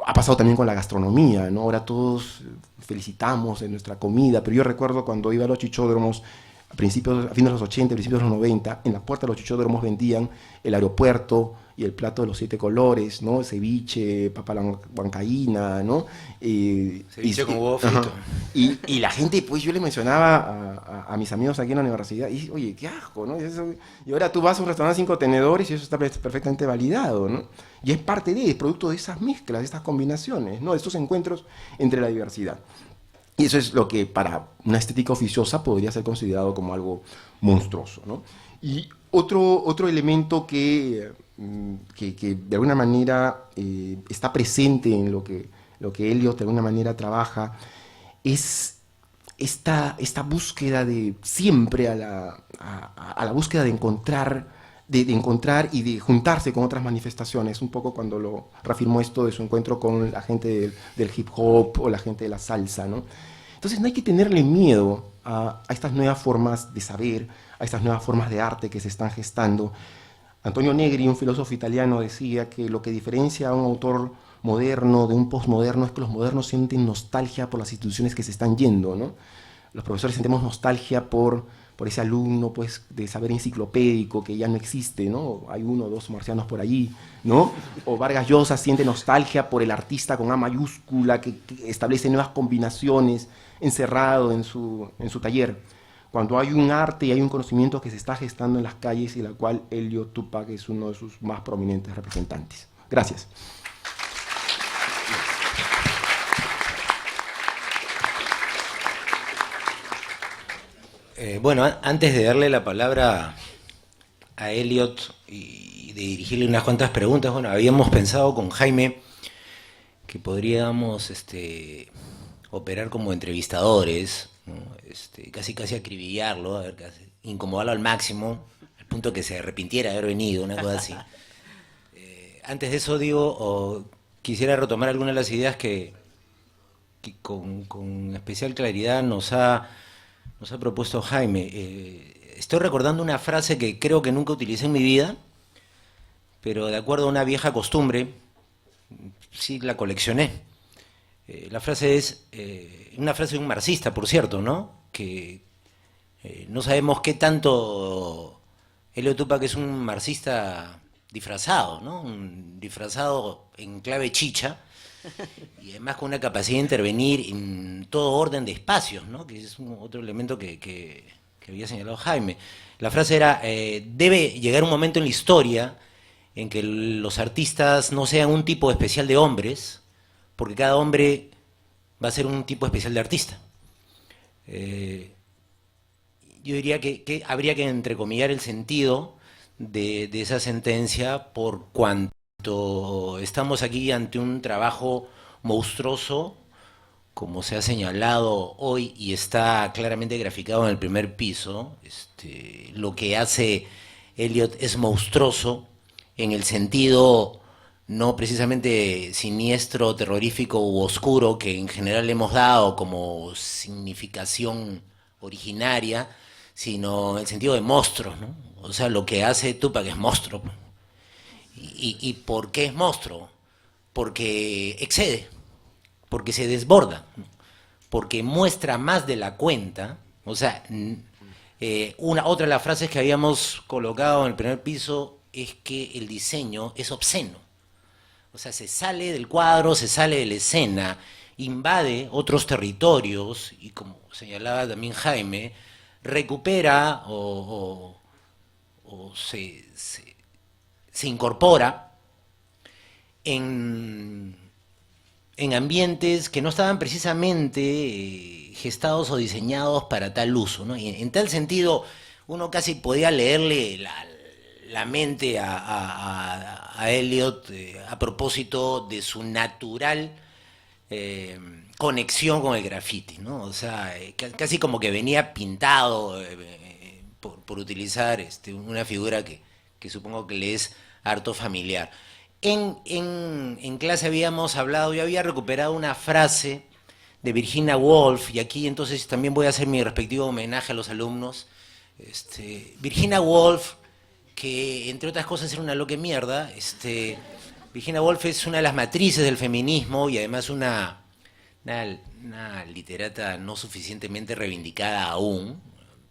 Ha pasado también con la gastronomía, ¿no? Ahora todos felicitamos en nuestra comida, pero yo recuerdo cuando iba a los chichódromos a fines de los 80, principios de los 90, en la puerta de los chichódromos vendían el aeropuerto y el plato de los 7 colores, ¿no? Ceviche, papa a la huancaína, ¿no? Ceviche con huevo frito. Y la gente, pues yo le mencionaba a mis amigos aquí en la universidad, y oye, qué asco, ¿no? Y ahora tú vas a un restaurante 5 tenedores y eso está perfectamente validado, ¿no? Y es producto de esas mezclas, de estas combinaciones, ¿no? De estos encuentros entre la diversidad. Y eso es lo que para una estética oficiosa podría ser considerado como algo monstruoso, ¿no? Y otro elemento que de alguna manera está presente en lo que Eliot de alguna manera trabaja es esta búsqueda de siempre a la búsqueda de encontrar y de juntarse con otras manifestaciones, un poco cuando lo reafirmó esto de su encuentro con la gente del hip hop o la gente de la salsa, ¿no? Entonces no hay que tenerle miedo a estas nuevas formas de saber, a estas nuevas formas de arte que se están gestando. Antonio Negri, un filósofo italiano, decía que lo que diferencia a un autor moderno de un postmoderno es que los modernos sienten nostalgia por las instituciones que se están yendo, ¿no? Los profesores sentimos nostalgia por ese alumno, pues, de saber enciclopédico que ya no existe, ¿no? Hay 1 o 2 marcianos por allí, ¿no? O Vargas Llosa siente nostalgia por el artista con A mayúscula que establece nuevas combinaciones encerrado en su taller. Cuando hay un arte y hay un conocimiento que se está gestando en las calles y la cual Eliot Tupac es uno de sus más prominentes representantes. Gracias. Bueno, antes de darle la palabra a Eliot y de dirigirle unas cuantas preguntas, bueno, habíamos pensado con Jaime que podríamos operar como entrevistadores, ¿no? Casi acribillarlo, a ver, incomodarlo al máximo, al punto que se arrepintiera de haber venido, una cosa así. Antes de eso, quisiera retomar algunas de las ideas que con especial claridad nos ha propuesto Jaime. Estoy recordando una frase que creo que nunca utilicé en mi vida, pero de acuerdo a una vieja costumbre, sí la coleccioné. La frase es una frase de un marxista, por cierto, ¿no? Que no sabemos qué tanto Eliot Tupac es un marxista disfrazado, ¿no? Un disfrazado en clave chicha, y además con una capacidad de intervenir en todo orden de espacios, ¿no? Que es otro elemento que había señalado Jaime. La frase era, debe llegar un momento en la historia en que los artistas no sean un tipo especial de hombres, porque cada hombre va a ser un tipo especial de artista. Yo diría que habría que entrecomillar el sentido de esa sentencia por cuanto estamos aquí ante un trabajo monstruoso, como se ha señalado hoy y está claramente graficado en el primer piso. Lo que hace Eliot es monstruoso en el sentido no precisamente siniestro, terrorífico u oscuro que en general le hemos dado como significación originaria, sino en el sentido de monstruos, ¿no? O sea, lo que hace Tupac es monstruo. ¿Y por qué es monstruo? Porque excede, porque se desborda, porque muestra más de la cuenta. O sea, otra de las frases que habíamos colocado en el primer piso es que el diseño es obsceno. O sea, se sale del cuadro, se sale de la escena, invade otros territorios y, como señalaba también Jaime, recupera o se incorpora en ambientes que no estaban precisamente gestados o diseñados para tal uso, ¿no? Y en tal sentido, uno casi podía leerle la mente a Eliot a propósito de su natural conexión con el graffiti, ¿no? O sea, casi como que venía pintado por utilizar una figura que supongo que le es harto familiar. En clase habíamos hablado, yo había recuperado una frase de Virginia Woolf, y aquí entonces también voy a hacer mi respectivo homenaje a los alumnos. Virginia Woolf, que entre otras cosas era una loca mierda, Virginia Woolf es una de las matrices del feminismo y además una literata no suficientemente reivindicada aún.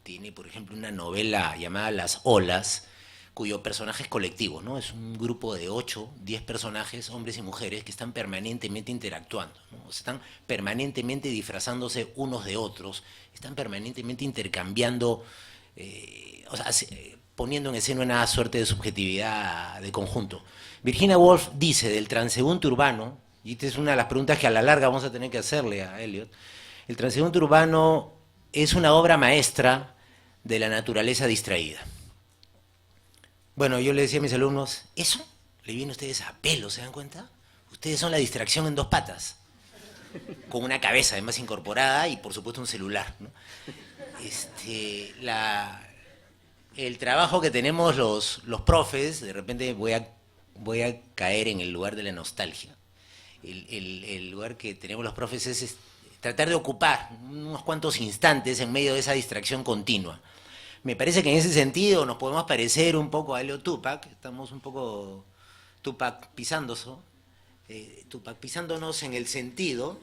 Tiene, por ejemplo, una novela llamada Las Olas, cuyo personaje es colectivo, ¿no? Es un grupo de 8, 10 personajes, hombres y mujeres, que están permanentemente interactuando, ¿no? O sea, están permanentemente disfrazándose unos de otros, están permanentemente intercambiando, o sea, poniendo en escena una suerte de subjetividad de conjunto. Virginia Woolf dice del transeúnte urbano, y esta es una de las preguntas que a la larga vamos a tener que hacerle a Eliot, el transeúnte urbano es una obra maestra de la naturaleza distraída. Bueno, yo le decía a mis alumnos, eso le viene a ustedes a pelo, ¿se dan cuenta? Ustedes son la distracción en 2 patas, con una cabeza además incorporada y por supuesto un celular, ¿no? El trabajo que tenemos los profes, de repente voy a caer en el lugar de la nostalgia. El lugar que tenemos los profes es tratar de ocupar unos cuantos instantes en medio de esa distracción continua. Me parece que en ese sentido nos podemos parecer un poco a Eliot Tupac, estamos un poco Tupac pisándonos en el sentido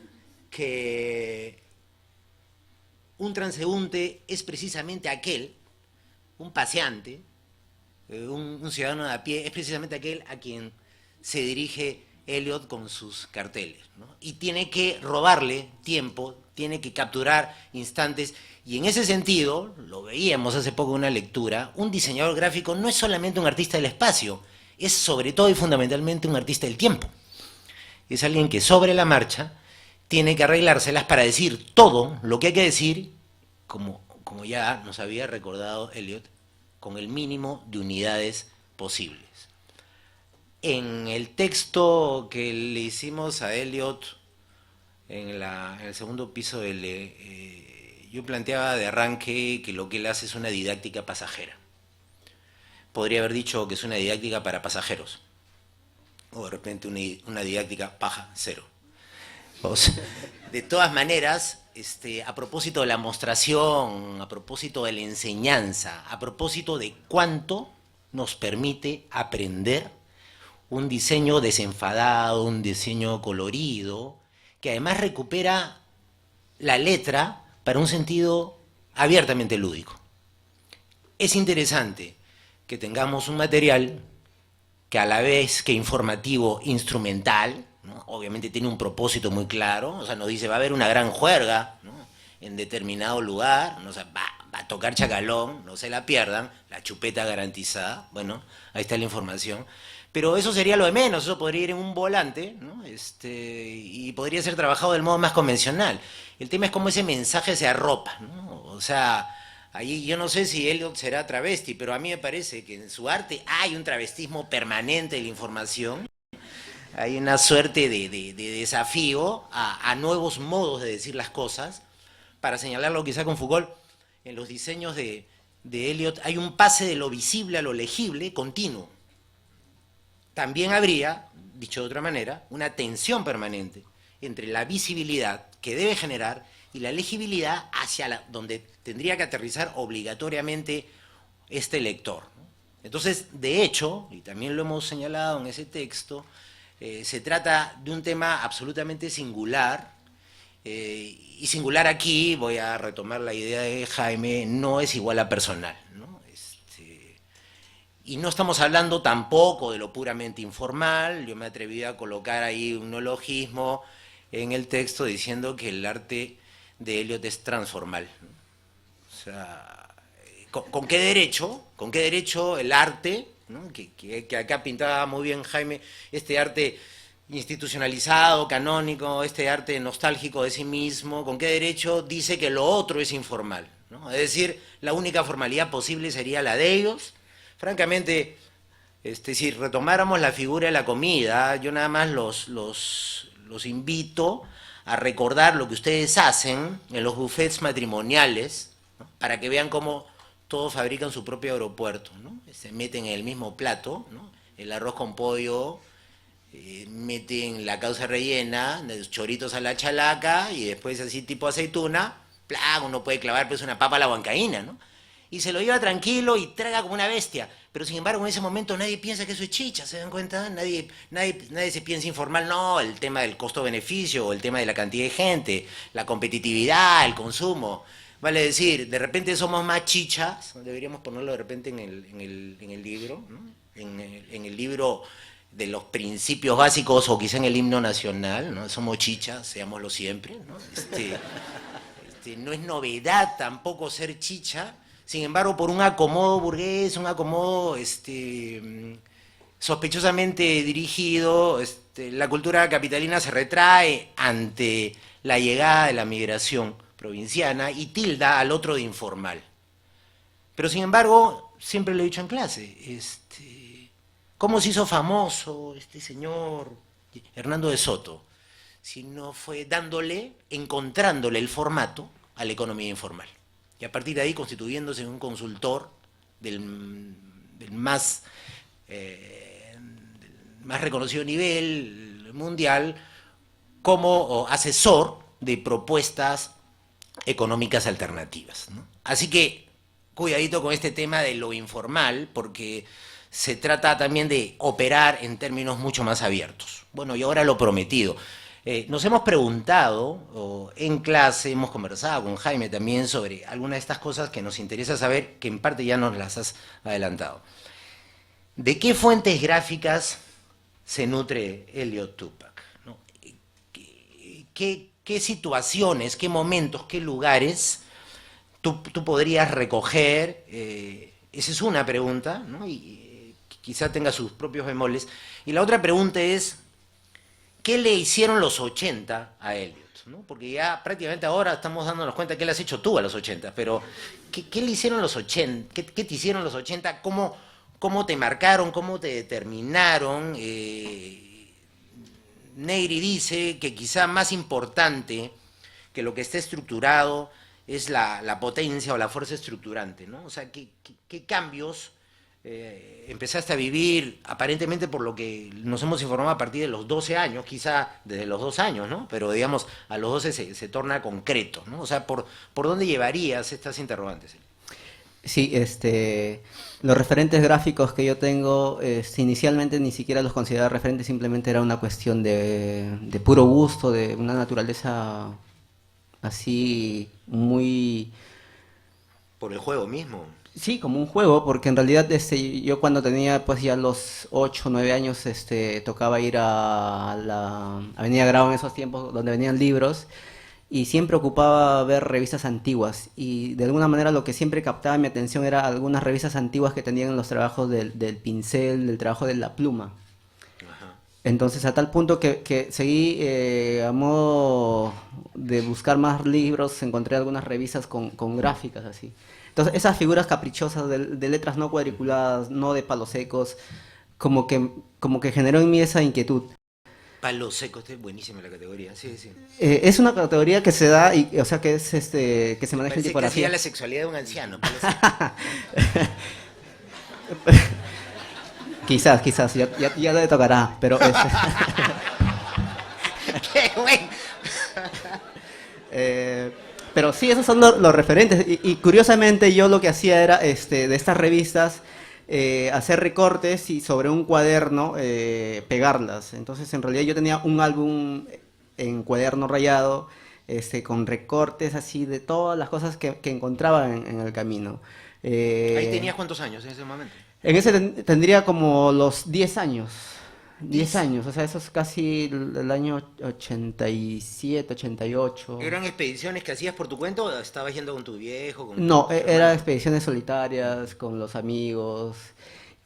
que un transeúnte es precisamente aquel, un paseante, un ciudadano de a pie, es precisamente aquel a quien se dirige Eliot con sus carteles, ¿no? Y tiene que robarle tiempo, tiene que capturar instantes, y en ese sentido, lo veíamos hace poco en una lectura, un diseñador gráfico no es solamente un artista del espacio, es sobre todo y fundamentalmente un artista del tiempo. Es alguien que sobre la marcha tiene que arreglárselas para decir todo lo que hay que decir, como ya nos había recordado Eliot, con el mínimo de unidades posibles. En el texto que le hicimos a Eliot en el segundo piso yo planteaba de arranque que lo que él hace es una didáctica pasajera. Podría haber dicho que es una didáctica para pasajeros, o de repente una didáctica paja cero. O sea, de todas maneras, a propósito de la mostración, a propósito de la enseñanza, a propósito de cuánto nos permite aprender un diseño desenfadado, un diseño colorido, que además recupera la letra para un sentido abiertamente lúdico. Es interesante que tengamos un material que a la vez que informativo, instrumental, ¿no? Obviamente tiene un propósito muy claro, o sea, nos dice va a haber una gran juerga, ¿no? En determinado lugar, ¿no? O sea, va a tocar Chacalón, no se la pierdan, la chupeta garantizada, bueno, ahí está la información. Pero eso sería lo de menos, eso podría ir en un volante, ¿no? Y podría ser trabajado del modo más convencional. El tema es cómo ese mensaje se arropa, ¿no? O sea, Ahí yo no sé si Eliot será travesti, pero a mí me parece que en su arte hay un travestismo permanente de la información. Hay una suerte de desafío a nuevos modos de decir las cosas. Para señalarlo quizá con Foucault, en los diseños de Eliot hay un pase de lo visible a lo legible continuo. También habría, dicho de otra manera, una tensión permanente entre la visibilidad que debe generar y la legibilidad hacia donde tendría que aterrizar obligatoriamente este lector. Entonces, de hecho, y también lo hemos señalado en ese texto, se trata de un tema absolutamente singular, y singular aquí, voy a retomar la idea de Jaime, no es igual a personal, ¿no? Y no estamos hablando tampoco de lo puramente informal. Yo me atreví a colocar ahí un neologismo en el texto diciendo que el arte de Eliot es transformal, ¿no? O sea, ¿con qué derecho? ¿Con qué derecho el arte, ¿no? que acá pintaba muy bien Jaime, este arte institucionalizado, canónico, este arte nostálgico de sí mismo, ¿con qué derecho dice que lo otro es informal, ¿no? Es decir, la única formalidad posible sería la de ellos. Francamente, si retomáramos la figura de la comida, yo nada más los invito a recordar lo que ustedes hacen en los buffets matrimoniales, ¿no? Para que vean cómo todos fabrican su propio aeropuerto, ¿no? Se meten en el mismo plato, ¿no? El arroz con pollo, meten la causa rellena, los choritos a la chalaca, y después así tipo aceituna, ¡plá! Uno puede clavar pues una papa a la huancaína, ¿no? Y se lo lleva tranquilo y traga como una bestia. Pero sin embargo, en ese momento nadie piensa que eso es chicha, ¿se dan cuenta? Nadie se piensa informal, no, el tema del costo-beneficio, o el tema de la cantidad de gente, la competitividad, el consumo. Vale decir, de repente somos más chichas, deberíamos ponerlo de repente en el libro, ¿no? En el libro de los principios básicos, o quizá en el himno nacional, ¿no? Somos chichas, seámoslo siempre, ¿no? No es novedad tampoco ser chicha. Sin embargo, por un acomodo burgués, un acomodo sospechosamente dirigido, la cultura capitalina se retrae ante la llegada de la migración provinciana y tilda al otro de informal. Pero sin embargo, siempre lo he dicho en clase, ¿cómo se hizo famoso este señor Hernando de Soto? Si no fue encontrándole el formato a la economía informal. Y a partir de ahí constituyéndose en un consultor del más reconocido nivel mundial como asesor de propuestas económicas alternativas, ¿no? Así que cuidadito con este tema de lo informal, porque se trata también de operar en términos mucho más abiertos. Bueno, y ahora lo prometido. Nos hemos preguntado, en clase hemos conversado con Jaime también sobre algunas de estas cosas que nos interesa saber, que en parte ya nos las has adelantado. ¿De qué fuentes gráficas se nutre Eliot Tupac, ¿no? ¿Qué situaciones, qué momentos, qué lugares tú podrías recoger? Esa es una pregunta, ¿no? Y quizá tenga sus propios bemoles. Y la otra pregunta es, ¿qué le hicieron los 80 a Eliot, ¿no? Porque ya prácticamente ahora estamos dándonos cuenta que le has hecho tú a los 80, pero ¿qué le hicieron los 80? ¿Qué te hicieron los 80? ¿Cómo te marcaron? ¿Cómo te determinaron? Negri dice que quizá más importante que lo que está estructurado es la potencia o la fuerza estructurante, ¿no? O sea, ¿qué cambios empezaste a vivir, aparentemente por lo que nos hemos informado a partir de los 12 años, quizá desde los 2 años, ¿no? Pero digamos, a los 12 se torna concreto, ¿no? O sea, ¿por dónde llevarías estas interrogantes? Sí, los referentes gráficos que yo tengo, inicialmente ni siquiera los consideraba referentes, simplemente era una cuestión de puro gusto, de una naturaleza así muy... ¿Por el juego mismo? Sí, como un juego, porque en realidad yo cuando tenía pues ya los 8 o 9 años tocaba ir a la Avenida Grau en esos tiempos donde venían libros y siempre ocupaba ver revistas antiguas y de alguna manera lo que siempre captaba mi atención era algunas revistas antiguas que tenían los trabajos del pincel, del trabajo de la pluma. Ajá. Entonces, a tal punto que seguí a modo de buscar más libros, encontré algunas revistas con gráficas así. Entonces, esas figuras caprichosas de letras no cuadriculadas, no de palos secos, como que generó en mí esa inquietud. Palo seco, este es buenísima la categoría. Sí, sí. Es una categoría que se da, o sea, que es que se maneja en Parece que tipografía. hacía la sexualidad de un anciano. Palo seco. Quizás, ya le tocará, pero... ¡Qué bueno! Pero sí, esos son los referentes. Y curiosamente yo lo que hacía era, de estas revistas, hacer recortes y sobre un cuaderno pegarlas. Entonces, en realidad yo tenía un álbum en cuaderno rayado, con recortes así de todas las cosas que encontraba en el camino. ¿Ahí tenías cuántos años en ese momento? En ese tendría como los 10 años. 10 años, o sea, eso es casi el año 87, 88. ¿Eran expediciones que hacías por tu cuenta o estabas yendo con tu viejo? Con No, tu eran hermano? expediciones solitarias, con los amigos.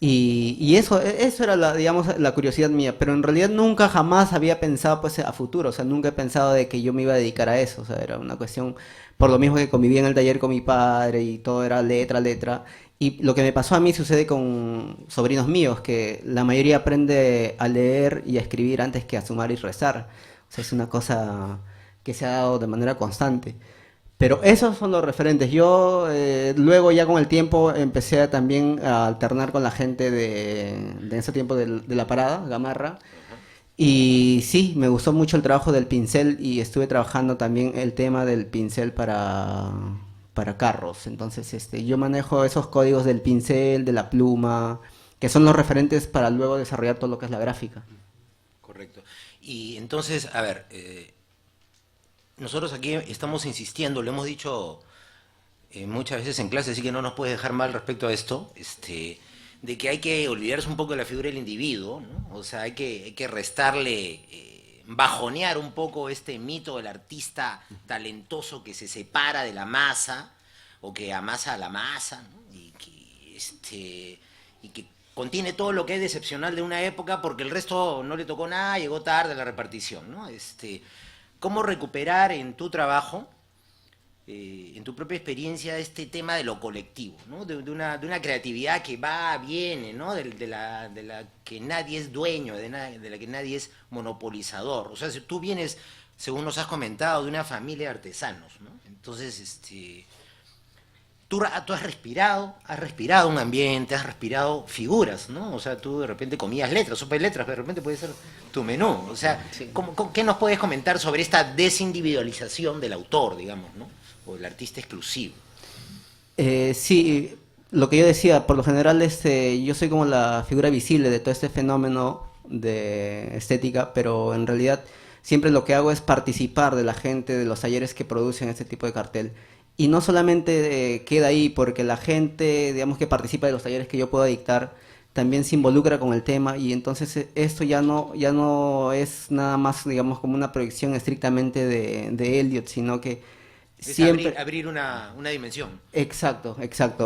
Y eso era digamos, la curiosidad mía. Pero en realidad nunca jamás había pensado pues, a futuro. O sea, nunca he pensado de que yo me iba a dedicar a eso. O sea, era una cuestión, por lo mismo que convivía en el taller con mi padre y todo era letra. Y lo que me pasó a mí sucede con sobrinos míos, que la mayoría aprende a leer y a escribir antes que a sumar y rezar. O sea, es una cosa que se ha dado de manera constante. Pero esos son los referentes. Yo luego ya con el tiempo empecé también a alternar con la gente de ese tiempo de la parada, Gamarra. Y sí, me gustó mucho el trabajo del pincel y estuve trabajando también el tema del pincel para carros. Entonces, yo manejo esos códigos del pincel, de la pluma, que son los referentes para luego desarrollar todo lo que es la gráfica. Correcto. Y entonces, a ver, nosotros aquí estamos insistiendo, lo hemos dicho muchas veces en clase, así que no nos puedes dejar mal respecto a esto, de que hay que olvidarse un poco de la figura del individuo, ¿no? O sea, hay que restarle, bajonear un poco este mito del artista talentoso que se separa de la masa o que amasa a la masa, ¿no? Y que contiene todo lo que es excepcional de una época porque el resto no le tocó nada, llegó tarde a la repartición, ¿no? ¿Cómo recuperar en tu trabajo, en tu propia experiencia, este tema de lo colectivo, ¿no? de una creatividad que va, viene, ¿no? de la que nadie es dueño, de la que nadie es monopolizador? O sea, si tú vienes, según nos has comentado, de una familia de artesanos, ¿no? Entonces, tú has respirado un ambiente, has respirado figuras, ¿no? O sea, tú de repente comías letras, sopa de letras, pero de repente puede ser tu menú. O sea, Sí. ¿qué nos puedes comentar sobre esta desindividualización del autor, digamos, ¿no? O del artista exclusivo. Sí, lo que yo decía, por lo general yo soy como la figura visible de todo este fenómeno de estética, pero en realidad siempre lo que hago es participar de la gente, de los talleres que producen este tipo de cartel. Y no solamente queda ahí, porque la gente, digamos, que participa de los talleres que yo puedo dictar, también se involucra con el tema y entonces esto ya no es nada más, digamos, como una proyección estrictamente de Elliot, sino que Es siempre... abrir una dimensión. Exacto.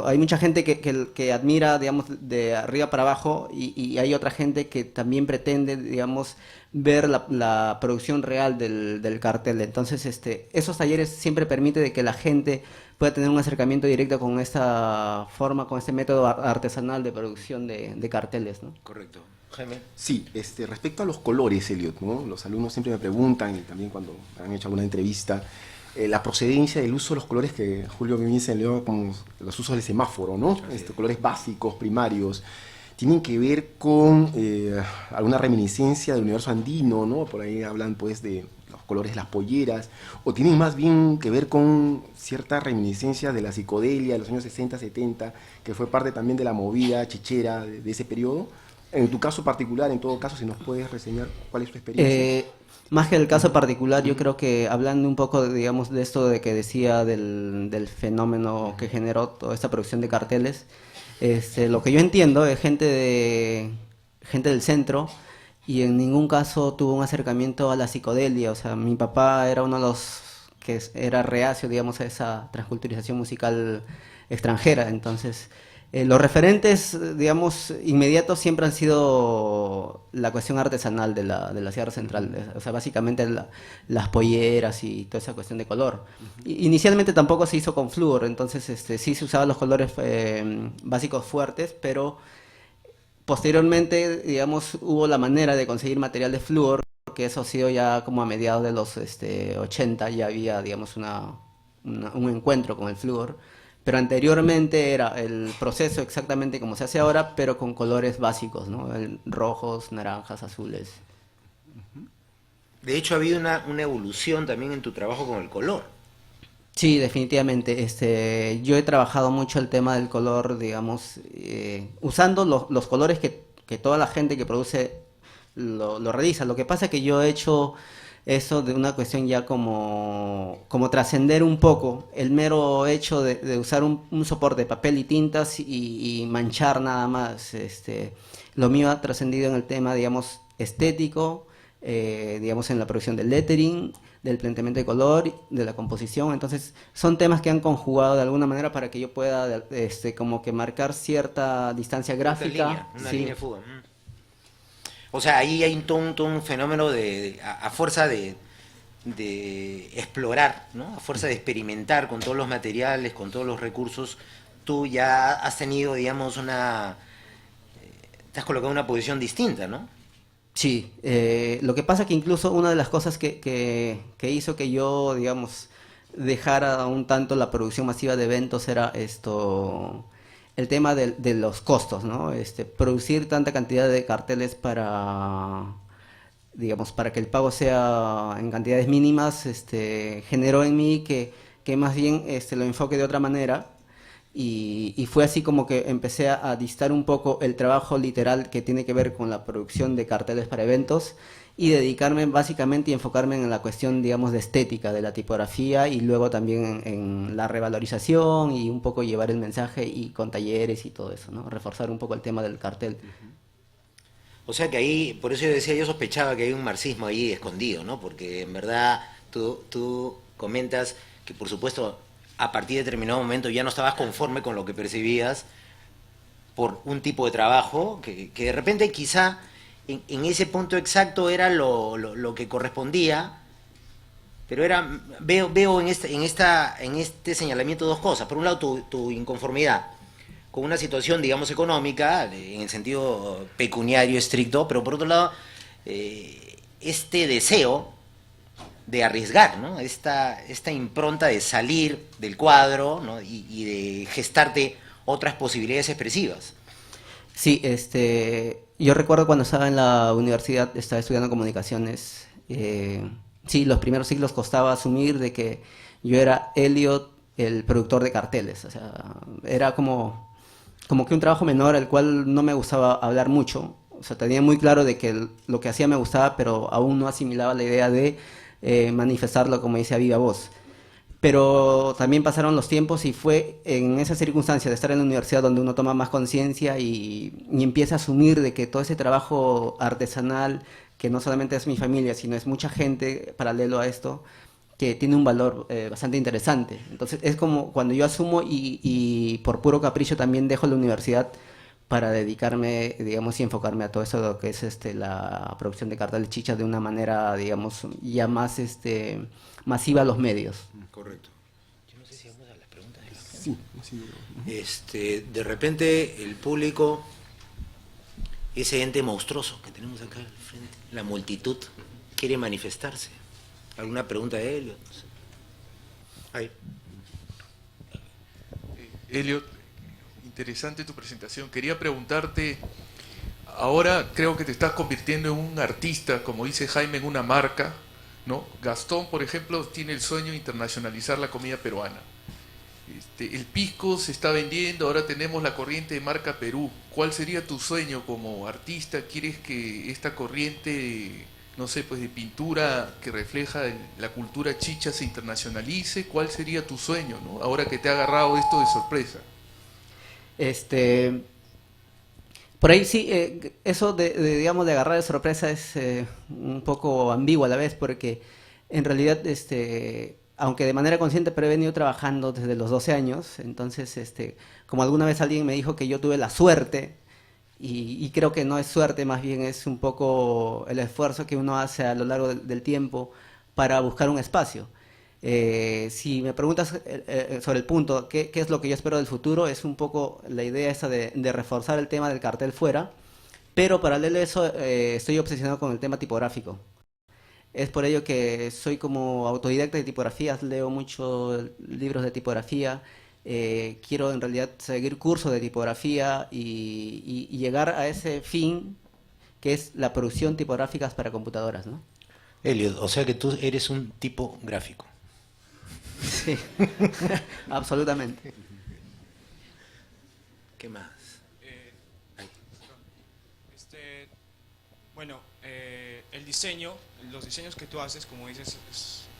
Hay mucha gente que admira, digamos, de arriba para abajo y hay otra gente que también pretende, digamos, ver la producción real del cartel. Entonces, esos talleres siempre permiten de que la gente pueda tener un acercamiento directo con esta forma, con este método artesanal de producción de carteles, ¿no? Correcto. Jaime. Sí, respecto a los colores, Elliot, ¿no? Los alumnos siempre me preguntan, y también cuando han hecho alguna entrevista, la procedencia del uso de los colores que Julio me enseñó, como los usos del semáforo, ¿no? Colores básicos, primarios, tienen que ver con alguna reminiscencia del universo andino, ¿no? Por ahí hablan pues de los colores de las polleras, o tienen más bien que ver con cierta reminiscencia de la psicodelia de los años 60, 70, que fue parte también de la movida chichera de ese periodo. En tu caso particular, en todo caso, si nos puedes reseñar cuál es tu experiencia. Más que el caso particular, yo creo que hablando un poco, digamos, de esto de que decía del fenómeno que generó toda esta producción de carteles, lo que yo entiendo es gente del centro y en ningún caso tuvo un acercamiento a la psicodelia. O sea, mi papá era uno de los que era reacio, digamos, a esa transculturización musical extranjera. Entonces, Los referentes, digamos, inmediatos siempre han sido la cuestión artesanal de la Sierra Central, o sea, básicamente las polleras y toda esa cuestión de color. Inicialmente tampoco se hizo con flúor, entonces sí se usaban los colores básicos fuertes, pero posteriormente, digamos, hubo la manera de conseguir material de flúor, que eso ha sido ya como a mediados de los 80, ya había, digamos, un encuentro con el flúor. Pero anteriormente era el proceso exactamente como se hace ahora, pero con colores básicos, ¿no? Rojos, naranjas, azules. De hecho, ha habido una evolución también en tu trabajo con el color. Sí, definitivamente. Yo he trabajado mucho el tema del color, digamos, usando los colores que toda la gente que produce lo realiza. Lo que pasa es que yo he hecho eso de una cuestión ya como trascender un poco el mero hecho de usar un soporte de papel y tintas y manchar nada más. Lo mío ha trascendido en el tema, digamos, estético, digamos, en la producción del lettering, del planteamiento de color, de la composición. Entonces, son temas que han conjugado de alguna manera para que yo pueda, como que marcar cierta distancia gráfica. Una Sí. línea de fuga. O sea, ahí hay todo un fenómeno a fuerza de explorar, ¿no? A fuerza de experimentar con todos los materiales, con todos los recursos. Tú ya has tenido, digamos, te has colocado en una posición distinta, ¿no? Sí, lo que pasa es que incluso una de las cosas que hizo que yo, digamos, dejara un tanto la producción masiva de eventos era el tema de los costos, ¿no? Producir tanta cantidad de carteles digamos, para que el pago sea en cantidades mínimas, generó en mí que más bien lo enfoque de otra manera. Y fue así como que empecé a distar un poco el trabajo literal que tiene que ver con la producción de carteles para eventos y dedicarme básicamente y enfocarme en la cuestión, digamos, de estética de la tipografía y luego también en la revalorización y un poco llevar el mensaje y con talleres y todo eso, ¿no? Reforzar un poco el tema del cartel. O sea que ahí, por eso yo decía, yo sospechaba que hay un marxismo ahí escondido, ¿no? Porque en verdad tú comentas que, por supuesto, a partir de determinado momento ya no estabas conforme con lo que percibías por un tipo de trabajo que de repente quizá en ese punto exacto era lo que correspondía, pero veo en este señalamiento dos cosas. Por un lado, tu inconformidad con una situación, digamos, económica, en el sentido pecuniario estricto, pero por otro lado, este deseo de arriesgar, ¿no? Esta impronta de salir del cuadro, ¿no? y de gestarte otras posibilidades expresivas. Sí, yo recuerdo cuando estaba en la universidad, estaba estudiando comunicaciones, sí, los primeros ciclos costaba asumir de que yo era Elliot, el productor de carteles, o sea, era como que un trabajo menor al cual no me gustaba hablar mucho, o sea, tenía muy claro de que lo que hacía me gustaba, pero aún no asimilaba la idea de manifestarlo, como dice, a viva voz. Pero también pasaron los tiempos y fue en esa circunstancia de estar en la universidad donde uno toma más conciencia y empieza a asumir de que todo ese trabajo artesanal, que no solamente es mi familia, sino es mucha gente paralelo a esto, que tiene un valor bastante interesante. Entonces es como cuando yo asumo y por puro capricho también dejo la universidad para dedicarme, digamos, y enfocarme a todo eso, lo que es la producción de carteles chichas de una manera, digamos, ya más masiva a los medios. Correcto. Yo no sé si vamos a las preguntas de la gente. Sí. De repente el público, ese ente monstruoso que tenemos acá al frente, la multitud, quiere manifestarse. ¿Alguna pregunta de Elliot? No sé. Ahí. Elliot, interesante tu presentación. Quería preguntarte, ahora creo que te estás convirtiendo en un artista, como dice Jaime, en una marca, ¿no? Gastón, por ejemplo, tiene el sueño de internacionalizar la comida peruana. El pisco se está vendiendo, ahora tenemos la corriente de marca Perú. ¿Cuál sería tu sueño como artista? ¿Quieres que esta corriente, no sé, pues de pintura que refleja la cultura chicha se internacionalice? ¿Cuál sería tu sueño, ¿no? Ahora que te ha agarrado esto de sorpresa. Por ahí sí, eso digamos, de agarrar de sorpresa es un poco ambiguo a la vez, porque en realidad aunque de manera consciente, pero he venido trabajando desde los 12 años. Entonces, como alguna vez alguien me dijo que yo tuve la suerte, y creo que no es suerte, más bien es un poco el esfuerzo que uno hace a lo largo del tiempo para buscar un espacio. Si me preguntas sobre el punto, ¿qué es lo que yo espero del futuro? Es un poco la idea esa de reforzar el tema del cartel fuera, pero paralelo a eso estoy obsesionado con el tema tipográfico. Es por ello que soy como autodidacta de tipografías, leo muchos libros de tipografía, quiero en realidad seguir cursos de tipografía y llegar a ese fin que es la producción tipográficas para computadoras, ¿no? Elliot, o sea que tú eres un tipo gráfico. Sí, absolutamente. ¿Qué más? Bueno, el diseño, los diseños que tú haces, como dices,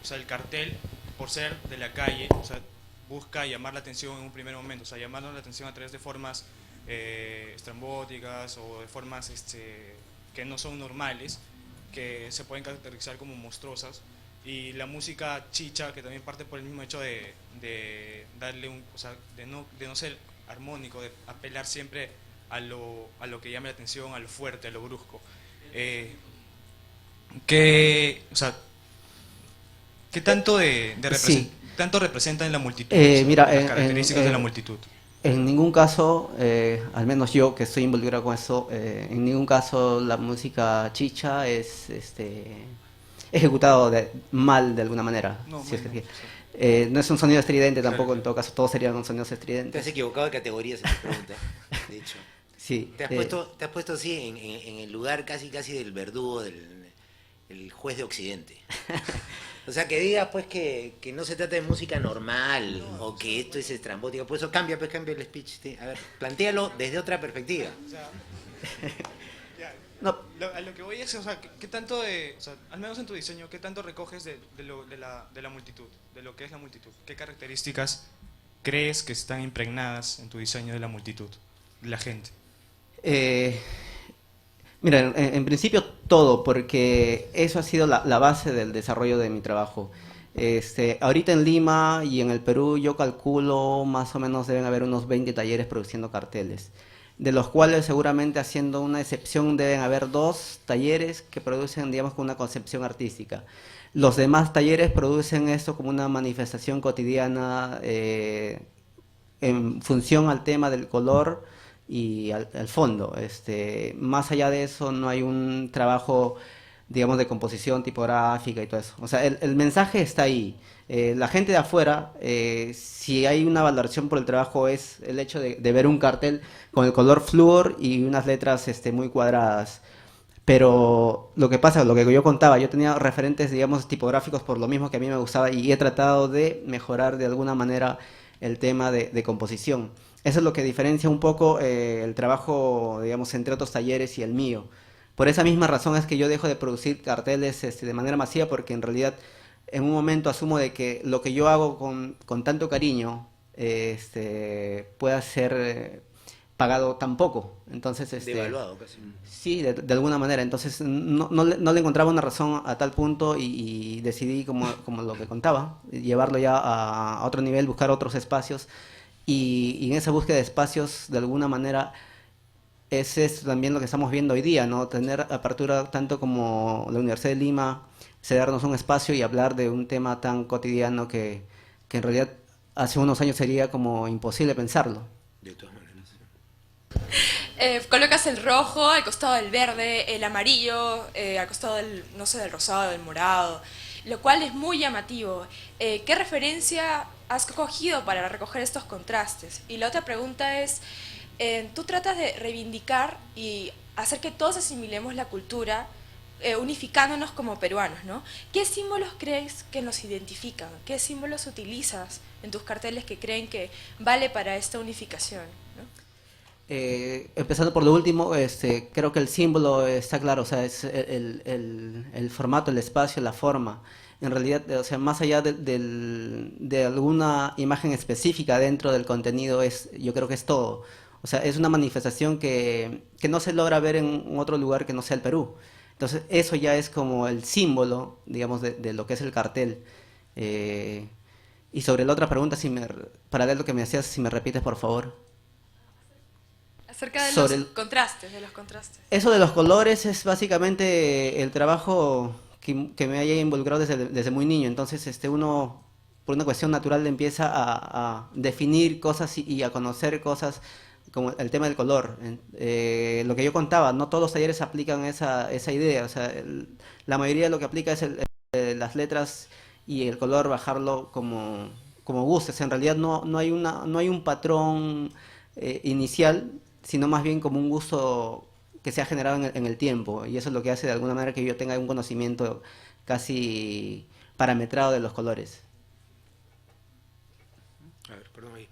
o sea, el cartel, por ser de la calle, o sea, busca llamar la atención en un primer momento, o sea, llamarnos la atención a través de formas estrambóticas o de formas que no son normales, que se pueden caracterizar como monstruosas. Y la música chicha, que también parte por el mismo hecho de darle o sea, de no ser armónico, de apelar siempre a lo que llame la atención, a lo fuerte, a lo brusco. O sea, ¿qué tanto Sí. tanto representa en la multitud? O sea, Mira, las características de la multitud. En ningún caso, al menos yo que estoy involucrado con eso, en ningún caso la música chicha es ejecutado mal de alguna manera. No, si es no, que- no es un sonido estridente tampoco, en todo caso todos serían sonidos Te estridentes. has equivocado de categorías en tu pregunta, de hecho. Sí, Te has puesto así en el lugar casi del verdugo, el juez de Occidente. O sea, que digas pues que no se trata de música normal o que esto es estrambótica. Por eso cambia el speech. ¿Sí? A ver, plantéalo desde otra perspectiva. O sea, No. a lo que voy es, o sea, ¿qué tanto o sea, al menos en tu diseño, qué tanto recoges de la multitud, de lo que es la multitud? ¿Qué características crees que están impregnadas en tu diseño de la multitud, de la gente? Mira, en principio todo, porque eso ha sido la base del desarrollo de mi trabajo. Ahorita en Lima y en el Perú yo calculo más o menos deben haber unos 20 talleres produciendo carteles, de los cuales seguramente, haciendo una excepción, deben haber 2 talleres que producen, digamos, con una concepción artística. Los demás talleres producen esto como una manifestación cotidiana en función al tema del color y al fondo. Más allá de eso no hay un trabajo, digamos, de composición tipográfica y todo eso. O sea, el mensaje está ahí. La gente de afuera, si hay una valoración por el trabajo, es el hecho de ver un cartel con el color flúor y unas letras muy cuadradas. Pero lo que pasa, lo que yo contaba, yo tenía referentes, digamos, tipográficos por lo mismo que a mí me gustaba y he tratado de mejorar de alguna manera el tema de composición. Eso es lo que diferencia un poco el trabajo, digamos, entre otros talleres y el mío. Por esa misma razón es que yo dejo de producir carteles de manera masiva, porque en realidad en un momento asumo de que lo que yo hago con tanto cariño pueda ser pagado tan poco. Entonces, Devaluado casi. sí, de alguna manera. Entonces no le encontraba una razón a tal punto y decidí, como lo que contaba, llevarlo ya a otro nivel, buscar otros espacios. Y en esa búsqueda de espacios, de alguna manera, ese es también lo que estamos viendo hoy día, ¿no? Tener apertura tanto como la Universidad de Lima, cedernos un espacio y hablar de un tema tan cotidiano que en realidad hace unos años sería como imposible pensarlo. De todas maneras. Colocas el rojo al costado del verde, el amarillo al costado del, no sé, del rosado, del morado, lo cual es muy llamativo. ¿Qué referencia has cogido para recoger estos contrastes? Y la otra pregunta es, tú tratas de reivindicar y hacer que todos asimilemos la cultura, unificándonos como peruanos, ¿no? ¿Qué símbolos crees que nos identifican? ¿Qué símbolos utilizas en tus carteles que creen que vale para esta unificación, ¿no? Empezando por lo último, creo que el símbolo está claro, o sea, es el formato, el espacio, la forma. En realidad, o sea, más allá de alguna imagen específica dentro del contenido, yo creo que es todo. O sea, es una manifestación que no se logra ver en otro lugar que no sea el Perú. Entonces, eso ya es como el símbolo, digamos, de lo que es el cartel. Y sobre la otra pregunta, paralelo que me hacías, si me repites, por favor. Acerca de Sobre los contrastes, Eso de los colores es básicamente el trabajo que me haya involucrado desde muy niño. Entonces, uno, por una cuestión natural, empieza a definir cosas y a conocer cosas, como el tema del color. Lo que yo contaba, no todos los talleres aplican esa idea. O sea, la mayoría de lo que aplica es las letras y el color, bajarlo como gustes. En realidad no hay un patrón inicial, sino más bien como un gusto que se ha generado en el tiempo, y eso es lo que hace de alguna manera que yo tenga un conocimiento casi parametrado de los colores. A ver, perdón ahí.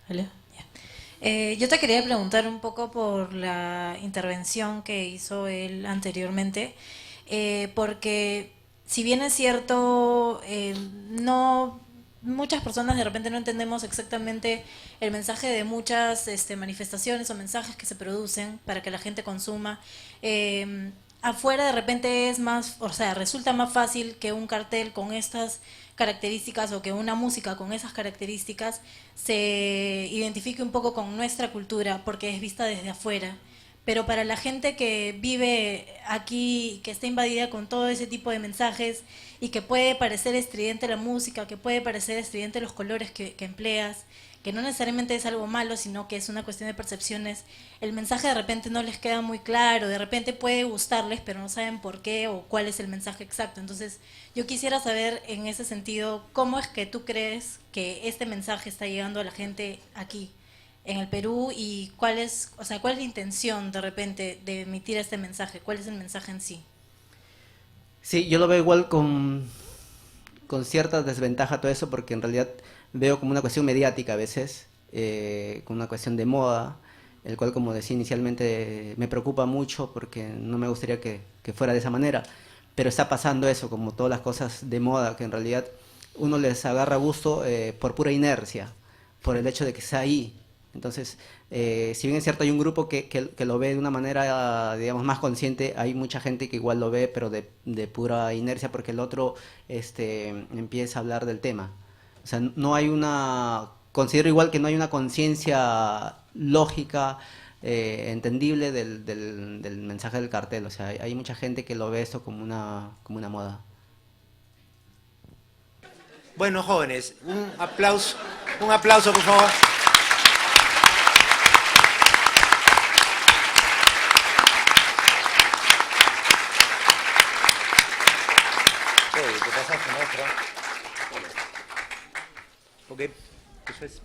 Hola. Yo te quería preguntar un poco por la intervención que hizo él anteriormente, porque si bien es cierto, muchas personas de repente no entendemos exactamente el mensaje de muchas manifestaciones o mensajes que se producen para que la gente consuma. Afuera de repente es más, o sea, resulta más fácil que un cartel con estas características o que una música con esas características se identifique un poco con nuestra cultura porque es vista desde afuera. Pero para la gente que vive aquí, que está invadida con todo ese tipo de mensajes y que puede parecer estridente la música, que puede parecer estridente los colores que empleas, que no necesariamente es algo malo, sino que es una cuestión de percepciones, el mensaje de repente no les queda muy claro, de repente puede gustarles, pero no saben por qué o cuál es el mensaje exacto. Entonces, yo quisiera saber en ese sentido, ¿cómo es que tú crees que este mensaje está llegando a la gente aquí, en el Perú, y cuál es la intención de repente de emitir este mensaje? ¿Cuál es el mensaje en sí? Sí, yo lo veo igual con cierta desventaja todo eso, porque en realidad veo como una cuestión mediática a veces, con una cuestión de moda, el cual, como decía inicialmente, me preocupa mucho porque no me gustaría que fuera de esa manera, pero está pasando eso, como todas las cosas de moda, que en realidad uno les agarra gusto por pura inercia, por el hecho de que está ahí. Entonces, si bien es cierto, hay un grupo que lo ve de una manera, digamos, más consciente, hay mucha gente que igual lo ve, pero de pura inercia, porque el otro empieza a hablar del tema. O sea, considero igual que no hay una conciencia lógica, entendible del mensaje del cartel. O sea, hay mucha gente que lo ve esto como una moda. Bueno, jóvenes, un aplauso, por favor. ¿Te pasaste, maestro? Ok, eso es.